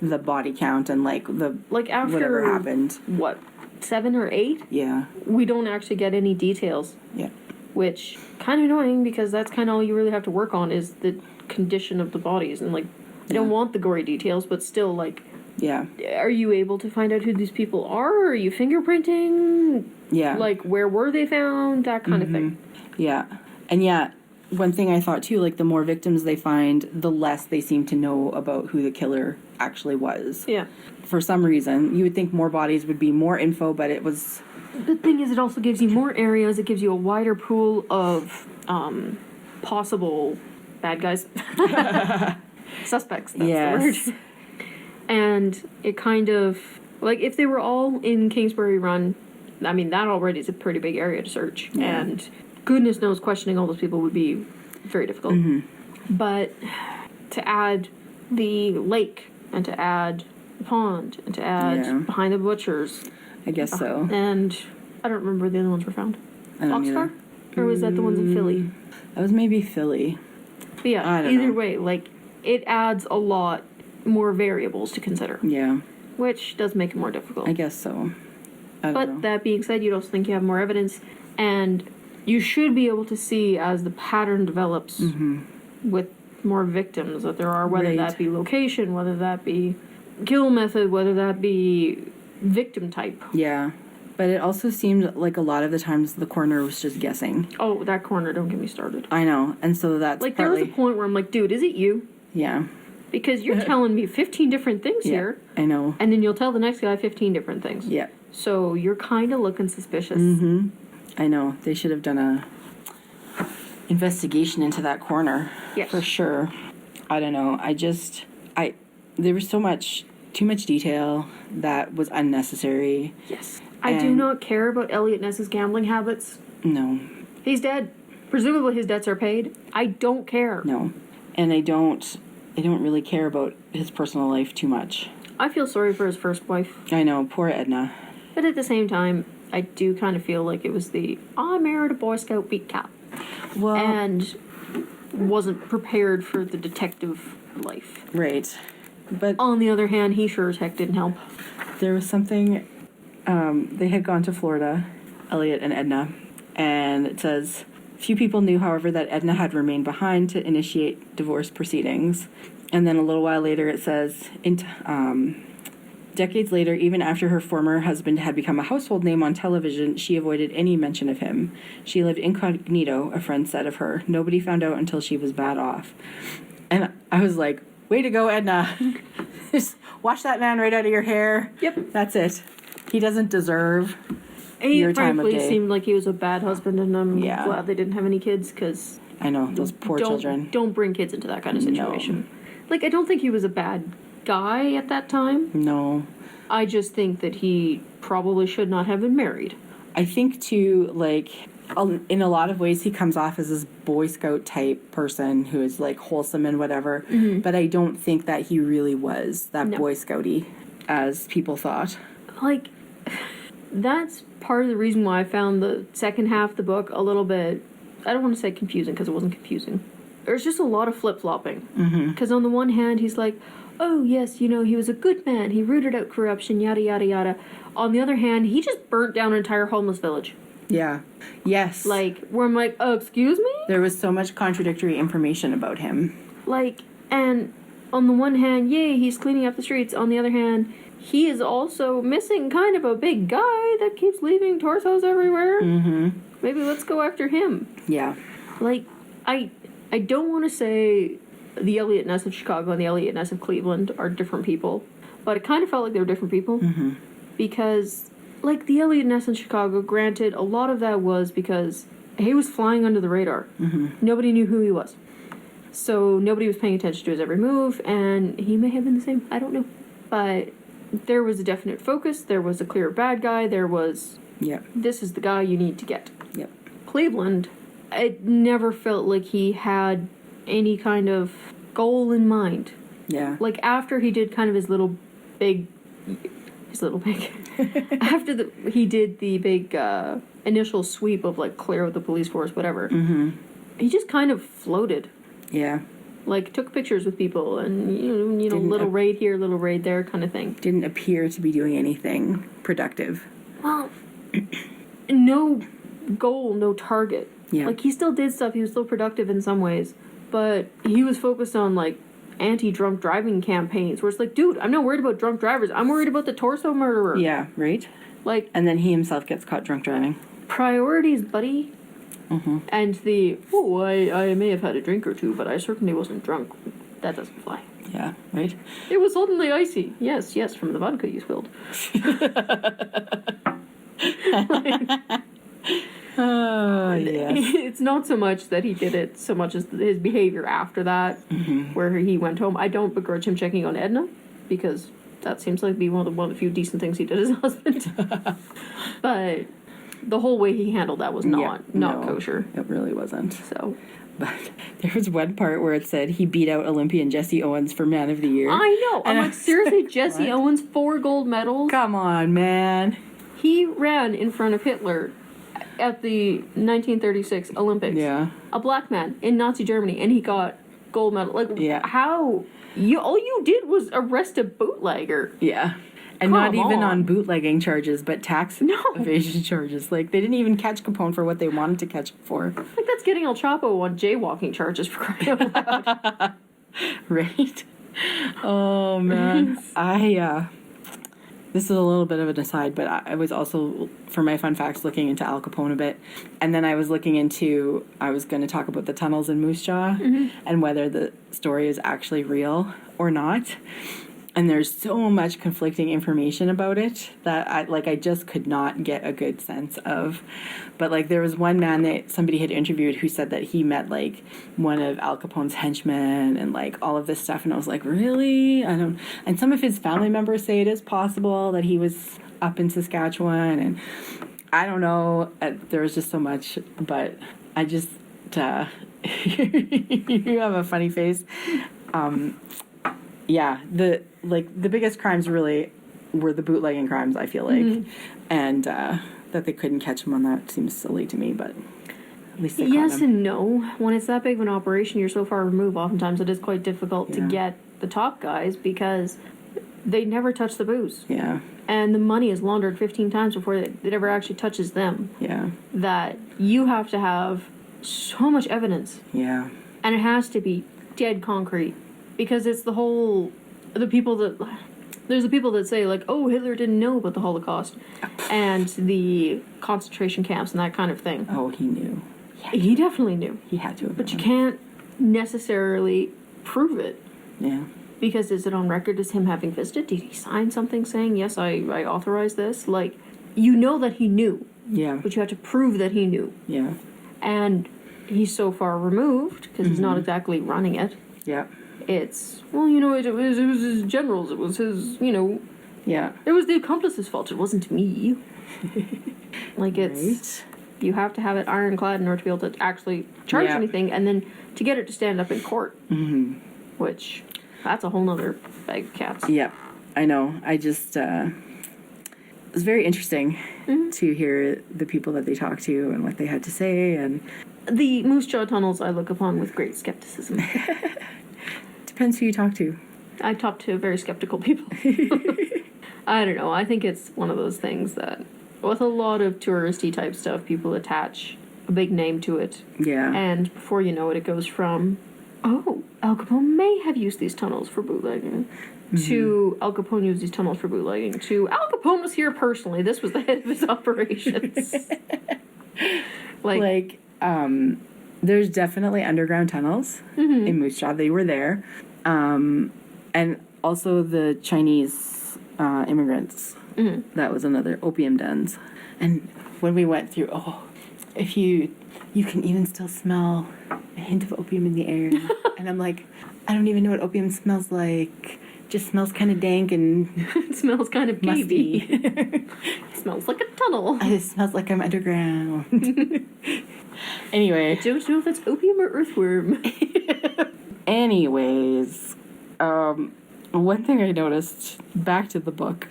the body count and, like, the Like, after whatever happened. what, 7 or 8? Yeah, We don't actually get any details. yeah, Which, kind of annoying, because that's kind of all you really have to work on is the condition of the bodies. And, like, I don't want the gory details, but still, like, yeah, are you able to find out who these people are? Are you fingerprinting? yeah. Like, where were they found? That kind of thing. Yeah. And yeah, one thing I thought too, like, the more victims they find, the less they seem to know about who the killer actually was. Yeah. For some reason, you would think more bodies would be more info, but it was... The thing is, it also gives you more areas. It gives you a wider pool of possible bad guys. Suspects, that's Yes. the word. And it kind of... Like, if they were all in Kingsbury Run, I mean, that already is a pretty big area to search. Yeah. And goodness knows questioning all those people would be very difficult. But to add the lake, and to add the pond, and to add Yeah. behind the butchers, I guess so. and I don't remember where the other ones were found. I don't Boxcar? either. Or was that the ones in Philly? That was maybe Philly. But yeah, I don't either know. way, like, it adds a lot more variables to consider, Yeah, which does make it more difficult. I guess so. I don't know. But that being said, you'd also think you have more evidence, and you should be able to see as the pattern develops with more victims that there are, whether Right. that be location, whether that be kill method, whether that be victim type. Yeah. But it also seemed like a lot of the times the coroner was just guessing. Oh, that corner, don't get me started. I know. And so that's Like, partly... there was a point where I'm like, dude, is it you? Yeah. Because you're telling me 15 different things Yeah. here, I know. and then you'll tell the next guy 15 different things. Yeah. So you're kind of looking suspicious. I know. They should have done a investigation into that corner. Yes. For sure. I don't know. There was too much detail that was unnecessary. Yes. I do And- not care about Eliot Ness's gambling habits. No. He's dead. Presumably his debts are paid. I don't care. No. And I don't really care about his personal life too much. I feel sorry for his first wife. I know. Poor Edna. But at the same time, I do kind of feel like it was I married a Boy Scout beat cop. Well, And wasn't prepared for the detective life. right. But On the other hand, he sure as heck didn't help. there was something, they had gone to Florida, Eliot and Edna, and it says, few people knew, however, that Edna had remained behind to initiate divorce proceedings. And then a little while later it says, decades later, even after her former husband had become a household name on television, she avoided any mention of him. She lived incognito, a friend said of her. Nobody found out until she was bad off. And I was like, way to go, Edna. Just wash that man right out of your hair. Yep. That's it. He doesn't deserve He your time of frankly day. seemed like he was a bad husband, and I'm Yeah. glad they didn't have any kids, because I know, those poor children. Don't bring kids into that kind of No. situation. Like, I don't think he was a bad guy at that time. No. I just think that he probably should not have been married. I think, too, like, in a lot of ways, he comes off as this Boy Scout type person who is, like, wholesome and whatever. But I don't think that he really was that No. Boy Scouty. as people thought. Like, that's part of the reason why I found the second half of the book a little bit, I don't want to say confusing, because it wasn't confusing. There's just a lot of flip-flopping. Because on the one hand, he's like, oh, yes, he was a good man. He rooted out corruption, yada, yada, yada. On the other hand, he just burnt down an entire homeless village. Yeah. Yes. Like, where I'm like, oh, excuse me? There was so much contradictory information about him. Like, and on the one hand, yay, he's cleaning up the streets. On the other hand, he is also missing kind of a big guy that keeps leaving torsos everywhere. Maybe let's go after him. Yeah. Like, I don't want to say the Eliot Ness of Chicago and the Eliot Ness of Cleveland are different people, but it kind of felt like they were different people. Because, like, the Eliot Ness in Chicago, granted, a lot of that was because he was flying under the radar. Nobody knew who he was. So nobody was paying attention to his every move, and he may have been the same. I don't know. But there was a definite focus. There was a clear bad guy. There was, this is the guy you need to get. Cleveland, it never felt like he had any kind of goal in mind. Like, after he did kind of his little big... after he did the big initial sweep of, like, clear with the police force, whatever, he just kind of floated. Like, took pictures with people and, little raid here, little raid there kind of thing. Didn't appear to be doing anything productive. Well, no goal, no target. Like, he still did stuff. He was still productive in some ways. But he was focused on, like, anti-drunk driving campaigns where it's like, dude, I'm not worried about drunk drivers. I'm worried about the torso murderer. Yeah, right? Like... And then he himself gets caught drunk driving. Priorities, buddy. And I may have had a drink or two, but I certainly wasn't drunk. That doesn't fly. Yeah, right? It was suddenly icy. Yes, from the vodka you spilled. Oh, yes. It's not so much that he did it, so much as his behavior after that, where he went home. I don't begrudge him checking on Edna, because that seems like to be one of the few decent things he did as a husband. But... the whole way he handled that was not kosher. It really wasn't. So, but there was one part where it said he beat out Olympian Jesse Owens for Man of the Year. I know. And I'm like, seriously, Jesse Owens, 4 gold medals? Come on, man. He ran in front of Hitler at the 1936 Olympics. Yeah. A black man in Nazi Germany, and he got gold medal. Like, how? All you did was arrest a bootlegger. Yeah. And not even on bootlegging charges, but tax evasion charges. Like, they didn't even catch Capone for what they wanted to catch him for. Like, that's getting El Chapo on jaywalking charges, for crying out loud. Right? Oh, man. This is a little bit of an aside, but I was also, for my fun facts, looking into Al Capone a bit. And then I was looking into, I was going to talk about the tunnels in Moose Jaw and whether the story is actually real or not. And there's so much conflicting information about it that I just could not get a good sense of. But, like, there was one man that somebody had interviewed who said that he met, like, one of Al Capone's henchmen and, like, all of this stuff. And I was like, really? And some of his family members say it is possible that he was up in Saskatchewan. And I don't know. There was just so much. But I just... you have a funny face. Yeah, the biggest crimes really were the bootlegging crimes, I feel like. And that they couldn't catch him on that seems silly to me, but at least they caught him. Yes and no. When it's that big of an operation, you're so far removed, oftentimes it is quite difficult to get the top guys because they never touch the booze. Yeah. And the money is laundered 15 times before it ever actually touches them. Yeah. That you have to have so much evidence. Yeah. And it has to be dead concrete. Because it's there's the people that say, like, oh, Hitler didn't know about the Holocaust and the concentration camps and that kind of thing. Oh, he knew. He definitely knew. He had to have But you can't necessarily prove it. Yeah. Because is it on record as him having visited? Did he sign something saying, yes, I authorize this? Like, you know that he knew. Yeah. But you have to prove that he knew. Yeah. And he's so far removed, because he's not exactly running it. Yeah. It's, well, it was his generals. It was his, Yeah. It was the accomplice's fault. It wasn't me. Like, it's... Right. You have to have it ironclad in order to be able to actually charge anything, and then to get it to stand up in court. Which, that's a whole nother bag of cats. Yeah. I know. I just, it was very interesting to hear the people that they talked to and what they had to say. And the Moose Jaw tunnels I look upon with great skepticism. depends who you talk to. I talk to very skeptical people. I don't know. I think it's one of those things that, with a lot of touristy type stuff, people attach a big name to it. Yeah. And before you know it, it goes from, oh, Al Capone may have used these tunnels for bootlegging, to Al Capone used these tunnels for bootlegging, to Al Capone was here personally. This was the head of his operations. There's definitely underground tunnels in Moose Jaw. They were there. And also the Chinese immigrants. That was another opium dens. And when we went through, if you can even still smell a hint of opium in the air. And I'm like, I don't even know what opium smells like. Just smells kind of dank and it smells kind of musty. It smells like a tunnel. It smells like I'm underground. Anyway. I don't know if it's opium or earthworm. Anyways, one thing I noticed, back to the book,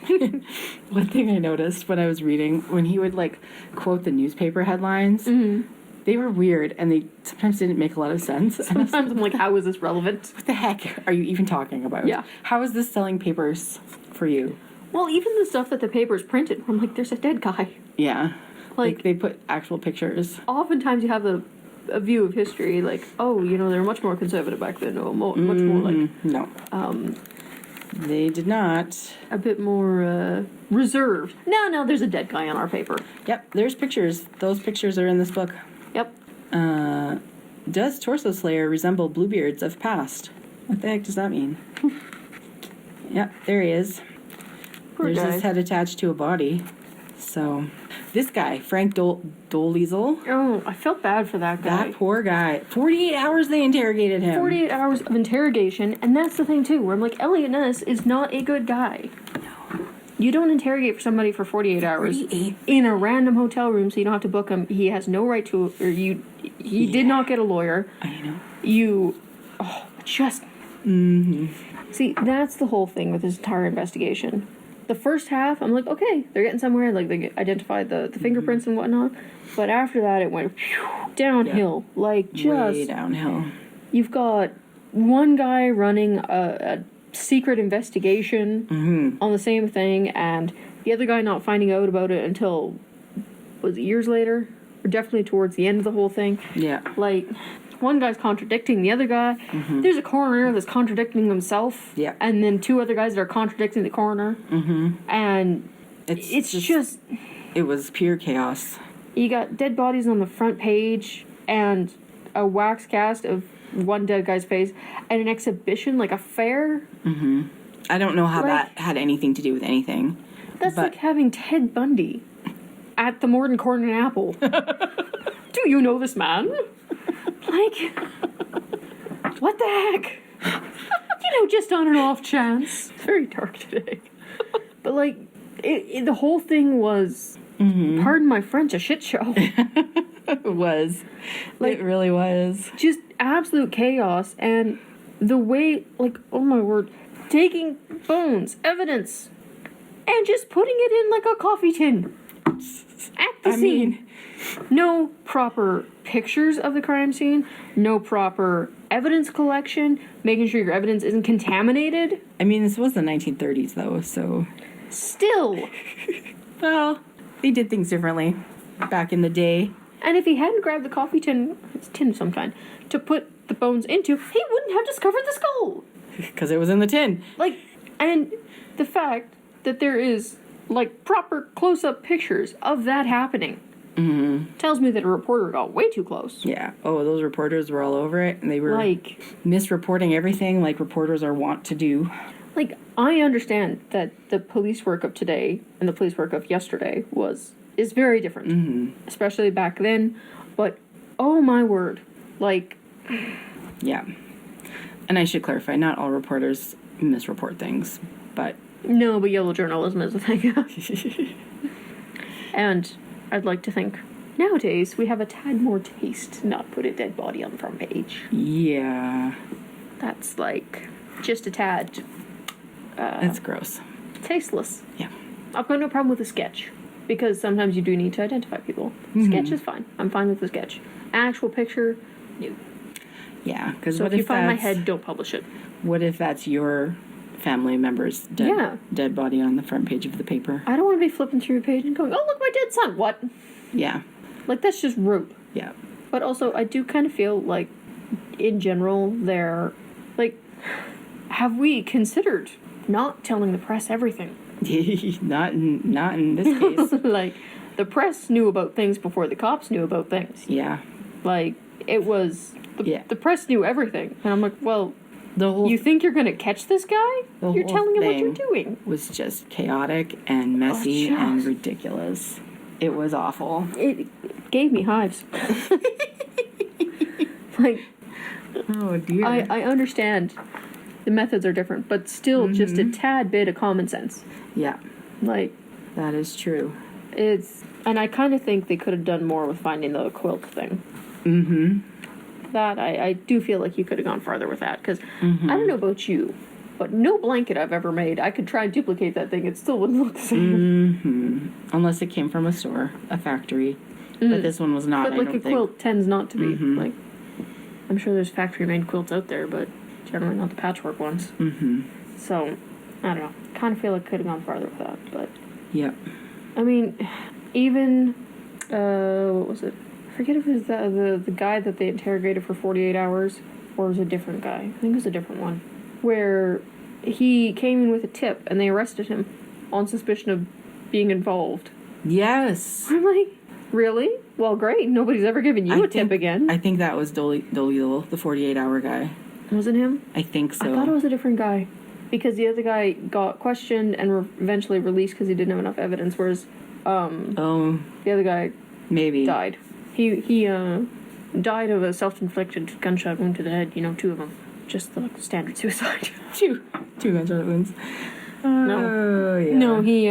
one thing I noticed when I was reading, when he would, quote the newspaper headlines, they were weird, and they sometimes didn't make a lot of sense. Sometimes I'm like, how is this relevant? What the heck are you even talking about? Yeah. How is this selling papers for you? Well, even the stuff that the papers printed, I'm like, there's a dead guy. Yeah. Like they put actual pictures. Oftentimes you have a view of history, like, oh, they were much more conservative back then, or much more like... No. They did not. A bit more reserved. No, there's a dead guy on our paper. Yep, there's pictures. Those pictures are in this book. Yep. Does Torso Slayer resemble Bluebeards of past? What the heck does that mean? Yep, there he is. Poor There's guy. his head attached to a body. So, this guy, Frank Doliesel. Oh, I felt bad for that guy. That poor guy. 48 hours they interrogated him. 48 hours of interrogation, and that's the thing, too, where I'm like, Eliot Ness is not a good guy. No. You don't interrogate somebody for 48 hours 48? in a random hotel room, so you don't have to book him. He has no right to, or he did not get a lawyer. I know. See, that's the whole thing with this entire investigation. The first half, I'm like, okay, they're getting somewhere. Like, they identified the fingerprints and whatnot. But after that, it went downhill. Yeah. Like, just... way downhill. You've got one guy running a secret investigation on the same thing, and the other guy not finding out about it until, was it years later? Or definitely towards the end of the whole thing. Yeah. Like... one guy's contradicting the other guy. There's a coroner that's contradicting himself. Yeah. And then two other guys that are contradicting the coroner. And it's just... It was pure chaos. You got dead bodies on the front page and a wax cast of one dead guy's face and an exhibition, like a fair. I don't know how that had anything to do with anything. That's like having Ted Bundy at the Morton Corn and Apple. Do you know this man? Like, what the heck? Just on an off chance. It's very dark today. But, like, the whole thing was, pardon my French, a shit show. It was. Like, it really was. Just absolute chaos. And the way, like, oh my word, taking bones, evidence, and just putting it in, like, a coffee tin. At the scene. No proper pictures of the crime scene, no proper evidence collection, making sure your evidence isn't contaminated. I mean, this was the 1930s, though, so... Still. Well, they did things differently back in the day. And if he hadn't grabbed the coffee tin, it's tin of some kind, to put the bones into, he wouldn't have discovered the skull. Because it was in the tin. Like, and the fact that there is, like, proper close-up pictures of that happening tells me that a reporter got way too close. Yeah. Oh, those reporters were all over it, and they were, like, misreporting everything like reporters are wont to do. Like, I understand that the police work of today and the police work of yesterday is very different. Especially back then. But, oh my word. Like... Yeah. And I should clarify, not all reporters misreport things, but... No, but yellow journalism is a thing. And I'd like to think nowadays we have a tad more taste to not put a dead body on the front page. Yeah. That's like just a tad. That's gross. tasteless. Yeah. I've got no problem with a sketch, because sometimes you do need to identify people. Sketch is fine. I'm fine with the sketch. Actual picture, no. Yeah, because So if you find my head, don't publish it. What if that's your family member's dead body on the front page of the paper? I don't want to be flipping through a page and going, oh, look, my dead son. What? Yeah. Like, that's just rude. Yeah. But also, I do kind of feel like, in general, they're, like, have we considered not telling the press everything? not in this case. Like, the press knew about things before the cops knew about things. Yeah. Like, it was... The press knew everything. And I'm like, well, you think you're going to catch this guy? You're telling him what you're doing. Was just chaotic and messy and ridiculous. It was awful. It gave me hives. Like, oh, dear. I understand the methods are different, but still just a tad bit of common sense. Yeah. Like... That is true. And I kind of think they could have done more with finding the quilt thing. That, I do feel like you could have gone farther with that, because I don't know about you, but no blanket I've ever made, I could try and duplicate that thing, it still wouldn't look the same. Unless it came from a store, a factory. But this one was not, but, like, a quilt tends not to be. Like, I'm sure there's factory-made quilts out there, but generally not the patchwork ones. So, I don't know. Kind of feel like could have gone farther with that, but... Yep. I mean, even... what was it? I forget if it was the guy that they interrogated for 48 hours, or it was a different guy. I think it was a different one. Where he came in with a tip, and they arrested him on suspicion of being involved. Yes. I'm like, really? Well, great. Nobody's ever given you a tip again. I think that was Dolittle, the 48-hour guy. Was it him? I think so. I thought it was a different guy. Because the other guy got questioned and eventually released because he didn't have enough evidence, whereas the other guy died. He died of a self-inflicted gunshot wound to the head, 2 of them. Just the standard suicide. Two gunshot wounds. No. Yeah. No, he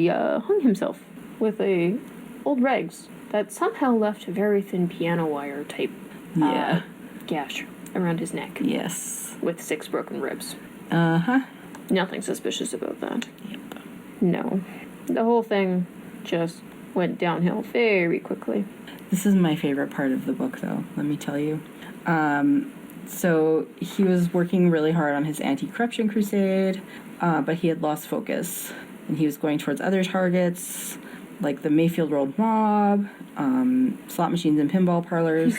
hung himself with a old rags that somehow left a very thin piano wire type gash around his neck. Yes. With 6 broken ribs. Nothing suspicious about that. Yep. No. The whole thing just went downhill very quickly. This is my favorite part of the book, though, let me tell you. So he was working really hard on his anti-corruption crusade, but he had lost focus. And he was going towards other targets, like the Mayfield Road mob, slot machines and pinball parlors.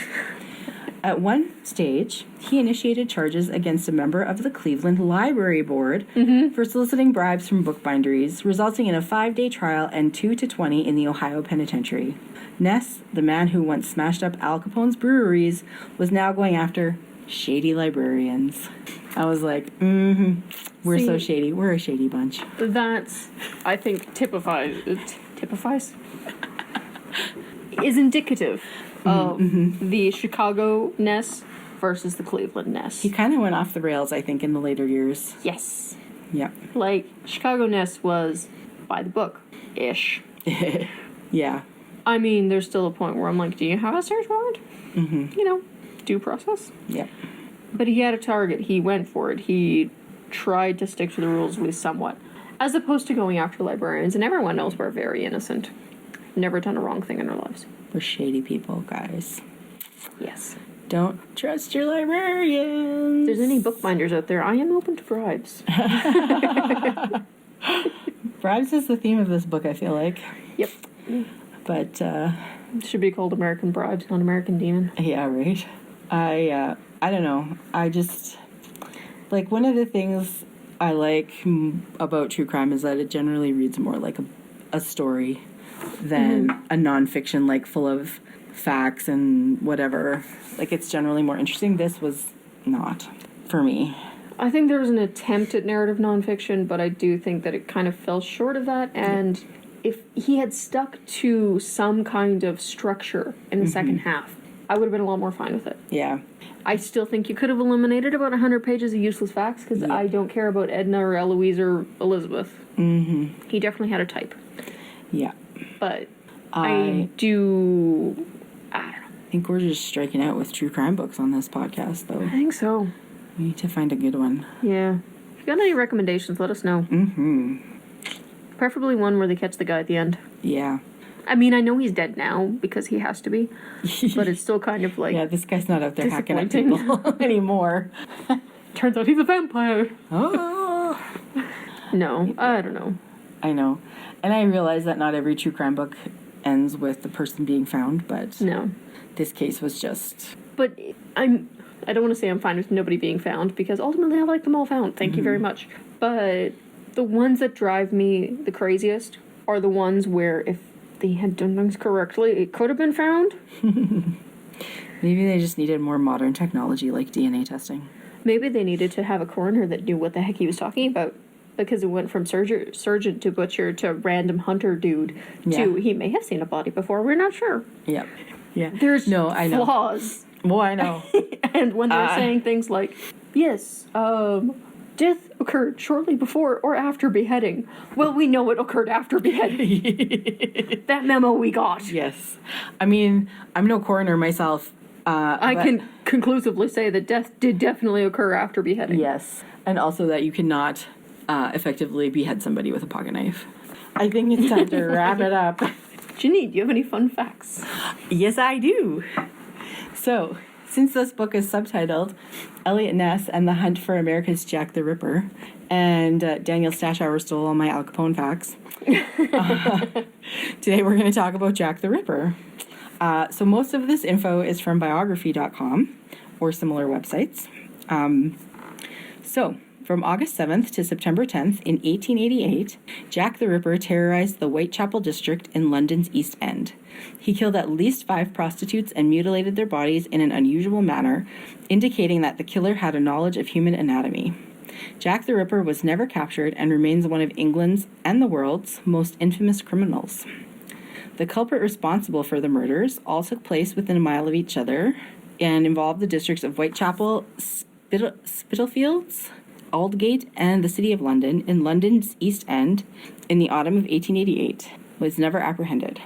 At one stage, he initiated charges against a member of the Cleveland Library Board for soliciting bribes from bookbinderies, resulting in a 5-day trial and 2 to 20 in the Ohio Penitentiary. Ness, the man who once smashed up Al Capone's breweries, was now going after shady librarians. I was like, we're so shady. We're a shady bunch. That's, I think, typifies? Is indicative of the Chicago Ness versus the Cleveland Ness. He kind of went off the rails, I think, in the later years. Yes. Yep. Like, Chicago Ness was by the book-ish. Yeah. I mean, there's still a point where I'm like, do you have a search warrant? Due process. Yep. But he had a target. He went for it. He tried to stick to the rules at least somewhat. As opposed to going after librarians. And everyone knows we're very innocent. Never done a wrong thing in our lives. We're shady people, guys. Yes. Don't trust your librarians. If there's any bookbinders out there, I am open to bribes. Bribes is the theme of this book, I feel like. Yep. But, it should be called American Bribes, not American Demon. Yeah, right. I don't know. I just... Like, one of the things I like about true crime is that it generally reads more like a story than a nonfiction, like, full of facts and whatever. Like, it's generally more interesting. This was not, for me. I think there was an attempt at narrative nonfiction, but I do think that it kind of fell short of that, and if he had stuck to some kind of structure in the second half, I would have been a lot more fine with it. Yeah. I still think you could have eliminated about 100 pages of useless facts, because I don't care about Edna or Eloise or Elizabeth. He definitely had a type. Yeah. But I don't know. I think we're just striking out with true crime books on this podcast, though. I think so. We need to find a good one. Yeah. you got any recommendations, let us know. Mm-hmm. Preferably one where they catch the guy at the end. Yeah. I mean, I know he's dead now because he has to be, but it's still kind of like... Yeah, this guy's not out there hacking up people anymore. Turns out he's a vampire. Oh. No, I don't know. I know. And I realize that not every true crime book ends with the person being found, but No. this case was just... But I don't want to say I'm fine with nobody being found, because ultimately I like them all found. Thank you very much. But the ones that drive me the craziest are the ones where if they had done things correctly, it could have been found. Maybe they just needed more modern technology like DNA testing. Maybe they needed to have a coroner that knew what the heck he was talking about. Because it went from surgeon to butcher to random hunter dude to he may have seen a body before, we're not sure. Yep. Yeah. There's I know. flaws. Well, I know. And when they're saying things like, yes, death occurred shortly before or after beheading. Well, we know it occurred after beheading. That memo we got. Yes. I mean, I'm no coroner myself. I can conclusively say that death did definitely occur after beheading. Yes. And also that you cannot effectively behead somebody with a pocket knife. I think it's time to wrap it up. Janine, do you have any fun facts? Yes, I do. So, since this book is subtitled Eliot Ness and the Hunt for America's Jack the Ripper, and Daniel Stashower stole all my Al Capone facts, today we're going to talk about Jack the Ripper. So most of this info is from biography.com or similar websites. From August 7th to September 10th in 1888, Jack the Ripper terrorized the Whitechapel district in London's East End. He killed at least 5 prostitutes and mutilated their bodies in an unusual manner, indicating that the killer had a knowledge of human anatomy. Jack the Ripper was never captured and remains one of England's and the world's most infamous criminals. The culprit responsible for the murders all took place within a mile of each other and involved the districts of Whitechapel, Spitalfields, Aldgate, and the City of London in London's East End in the autumn of 1888, was never apprehended.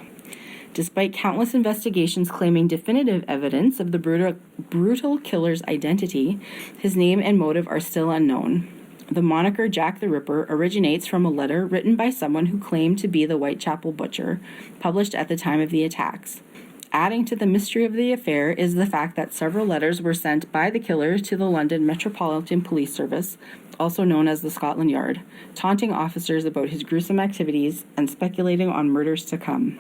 Despite countless investigations claiming definitive evidence of the brutal killer's identity, his name and motive are still unknown. The moniker Jack the Ripper originates from a letter written by someone who claimed to be the Whitechapel butcher, published at the time of the attacks. Adding to the mystery of the affair is the fact that several letters were sent by the killer to the London Metropolitan Police Service, also known as the Scotland Yard, taunting officers about his gruesome activities and speculating on murders to come.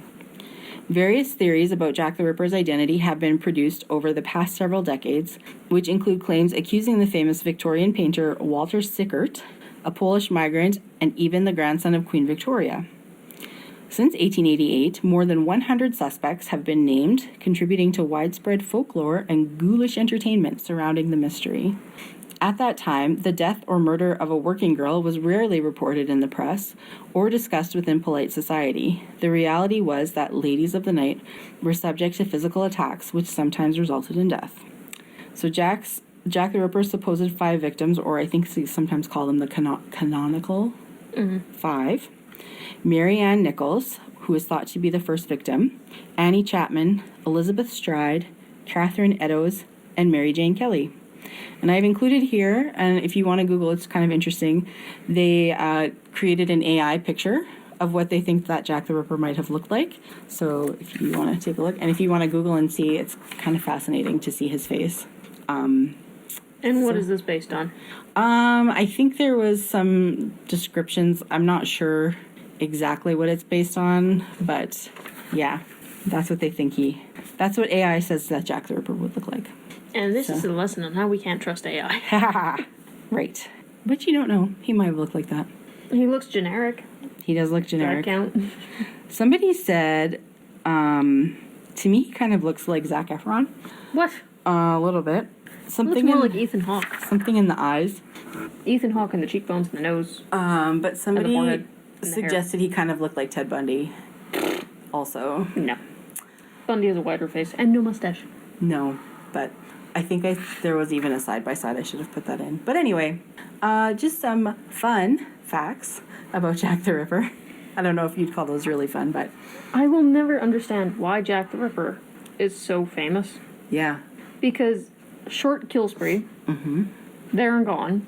Various theories about Jack the Ripper's identity have been produced over the past several decades, which include claims accusing the famous Victorian painter Walter Sickert, a Polish migrant, and even the grandson of Queen Victoria. Since 1888, more than 100 suspects have been named, contributing to widespread folklore and ghoulish entertainment surrounding the mystery. At that time, the death or murder of a working girl was rarely reported in the press or discussed within polite society. The reality was that ladies of the night were subject to physical attacks, which sometimes resulted in death. So Jack the Ripper's supposed 5 victims, or I think they sometimes call them the canonical 5, Mary Ann Nichols, who is thought to be the first victim, Annie Chapman, Elizabeth Stride, Catherine Eddowes, and Mary Jane Kelly. And I've included here, and if you want to Google, it's kind of interesting, they created an AI picture of what they think that Jack the Ripper might have looked like. So if you want to take a look, and if you want to Google and see, it's kind of fascinating to see his face. And what is this based on? I think there was some descriptions. I'm not sure exactly what it's based on, but yeah, that's what they think that's what AI says that Jack the Ripper would look like. And this is a lesson on how we can't trust AI. Right. But you don't know. He might have looked like that. He looks generic. He does look generic. Does that count? Somebody said, to me, he kind of looks like Zac Efron. What? A little bit. Looks more like Ethan Hawke. Something in the eyes. Ethan Hawke and the cheekbones and the nose. But somebody forehead and suggested he kind of looked like Ted Bundy. Also. No. Bundy has a wider face and no mustache. No, but I think there was even a side-by-side. I should have put that in. But anyway, just some fun facts about Jack the Ripper. I don't know if you'd call those really fun, but... I will never understand why Jack the Ripper is so famous. Yeah. Because short kill spree, there and gone,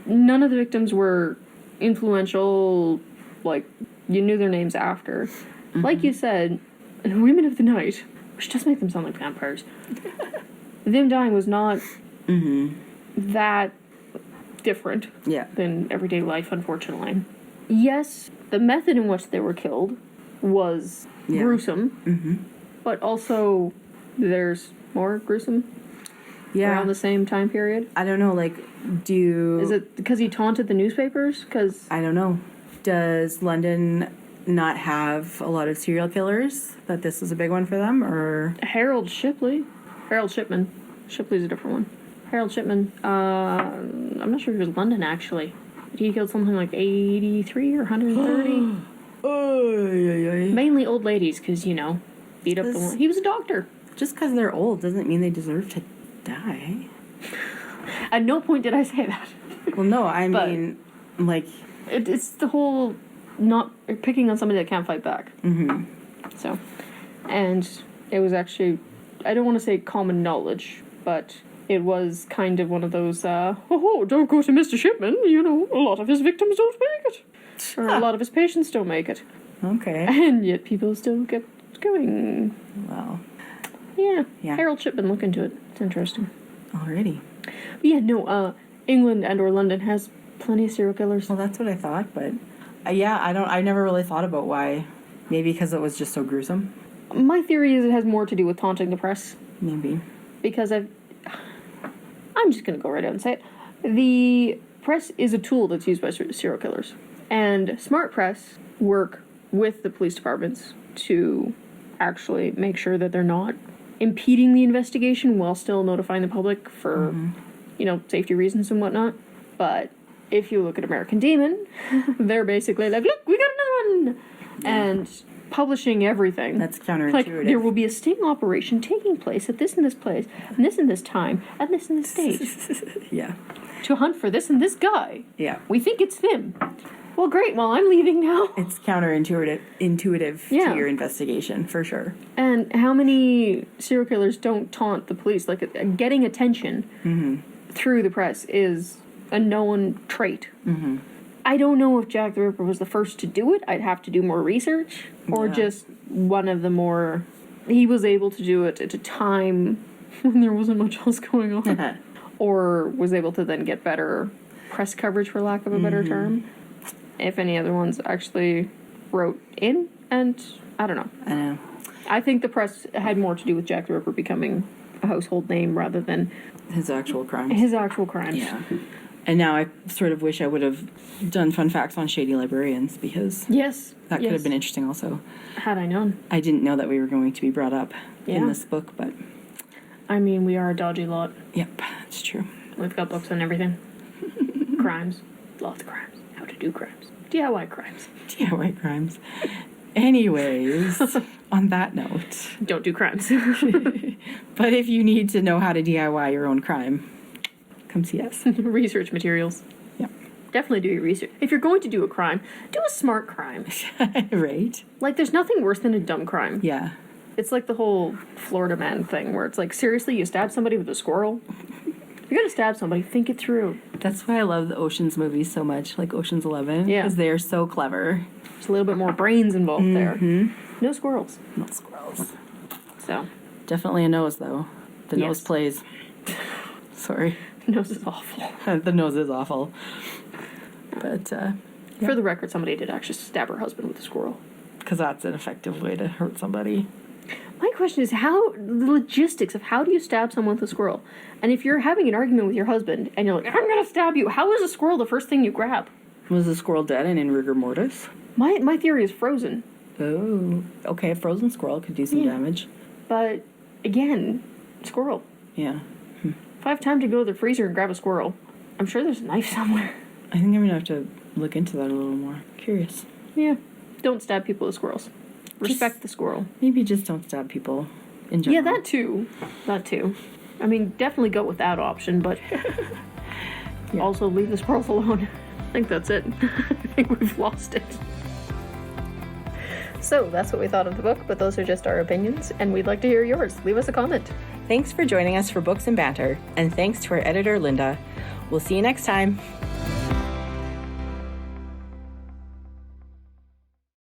none of the victims were influential, like, you knew their names after. Like you said, women of the night, which does make them sound like vampires. Them dying was not that different than everyday life, unfortunately. Yes, the method in which they were killed was gruesome, but also there's more gruesome around the same time period. I don't know, like, Is it because he taunted the newspapers? Because I don't know. Does London not have a lot of serial killers? That this is a big one for them, or Harold Shipman. Shipley's a different one. Harold Shipman. I'm not sure if it was London, actually. He killed something like 83 or 130. Mainly old ladies, because, beat up the one. He was a doctor. Just because they're old doesn't mean they deserve to die. At no point did I say that. Well, no, I mean, like... It's the whole not picking on somebody that can't fight back. So, and it was actually, I don't want to say common knowledge, but it was kind of one of those, don't go to Mr. Shipman, a lot of his victims don't make it. Or a lot of his patients don't make it. Okay. And yet people still kept going. Well. Yeah. Harold Shipman, look into it. It's interesting. Alrighty. But yeah, no, England and or London has plenty of serial killers. Well, that's what I thought, but I never really thought about why. Maybe because it was just so gruesome. My theory is it has more to do with taunting the press. Maybe. Because I'm just going to go right out and say it. The press is a tool that's used by serial killers. And smart press work with the police departments to actually make sure that they're not impeding the investigation while still notifying the public for, safety reasons and whatnot. But if you look at American Demon, they're basically like, look, we got another one! And publishing everything. That's counterintuitive. Like, there will be a sting operation taking place at this and this place, and this time, and this and this date. Yeah. To hunt for this and this guy. Yeah. We think it's them. Well, great. Well, I'm leaving now. It's intuitive to your investigation, for sure. And how many serial killers don't taunt the police? Like, getting attention through the press is a known trait. I don't know if Jack the Ripper was the first to do it. I'd have to do more research. Or just one of the more... He was able to do it at a time when there wasn't much else going on. Or was able to then get better press coverage, for lack of a better term. If any other ones actually wrote in, and I don't know. I know. I think the press had more to do with Jack the Ripper becoming a household name rather than... His actual crimes. Yeah. And now I sort of wish I would have done fun facts on shady librarians, because that could have been interesting also. Had I known. I didn't know that we were going to be brought up in this book, but... I mean, we are a dodgy lot. Yep, that's true. We've got books on everything. Crimes. Lots of crimes. How to do crimes. DIY crimes. DIY crimes. Anyways, on that note... Don't do crimes. But if you need to know how to DIY your own crime, come see us. Research materials. Yep. Definitely do your research. If you're going to do a crime, do a smart crime. Right. Like, there's nothing worse than a dumb crime. Yeah. It's like the whole Florida Man thing, where it's like, seriously, you stab somebody with a squirrel? If you're going to stab somebody, think it through. That's why I love the Ocean's movies so much, like Ocean's 11. Yeah. Because they're so clever. There's a little bit more brains involved there. No squirrels. No squirrels. So. Definitely a nose, though. The nose plays. Sorry. The nose is awful. The nose is awful. But, For the record, somebody did actually stab her husband with a squirrel. Because that's an effective way to hurt somebody. My question is the logistics of how do you stab someone with a squirrel? And if you're having an argument with your husband and you're like, I'm going to stab you, how is a squirrel the first thing you grab? Was the squirrel dead and in rigor mortis? My theory is frozen. Oh. Okay, a frozen squirrel could do some damage. But, again, squirrel. Yeah. If I have time to go to the freezer and grab a squirrel, I'm sure there's a knife somewhere. I think I'm going to have to look into that a little more. Curious. Yeah. Don't stab people with squirrels. Respect the squirrel. Maybe just don't stab people in general. Yeah, that too. I mean, definitely go with that option, but also leave the squirrels alone. I think that's it. I think we've lost it. So, that's what we thought of the book, but those are just our opinions, and we'd like to hear yours. Leave us a comment. Thanks for joining us for Books and Banter, and thanks to our editor, Linda. We'll see you next time.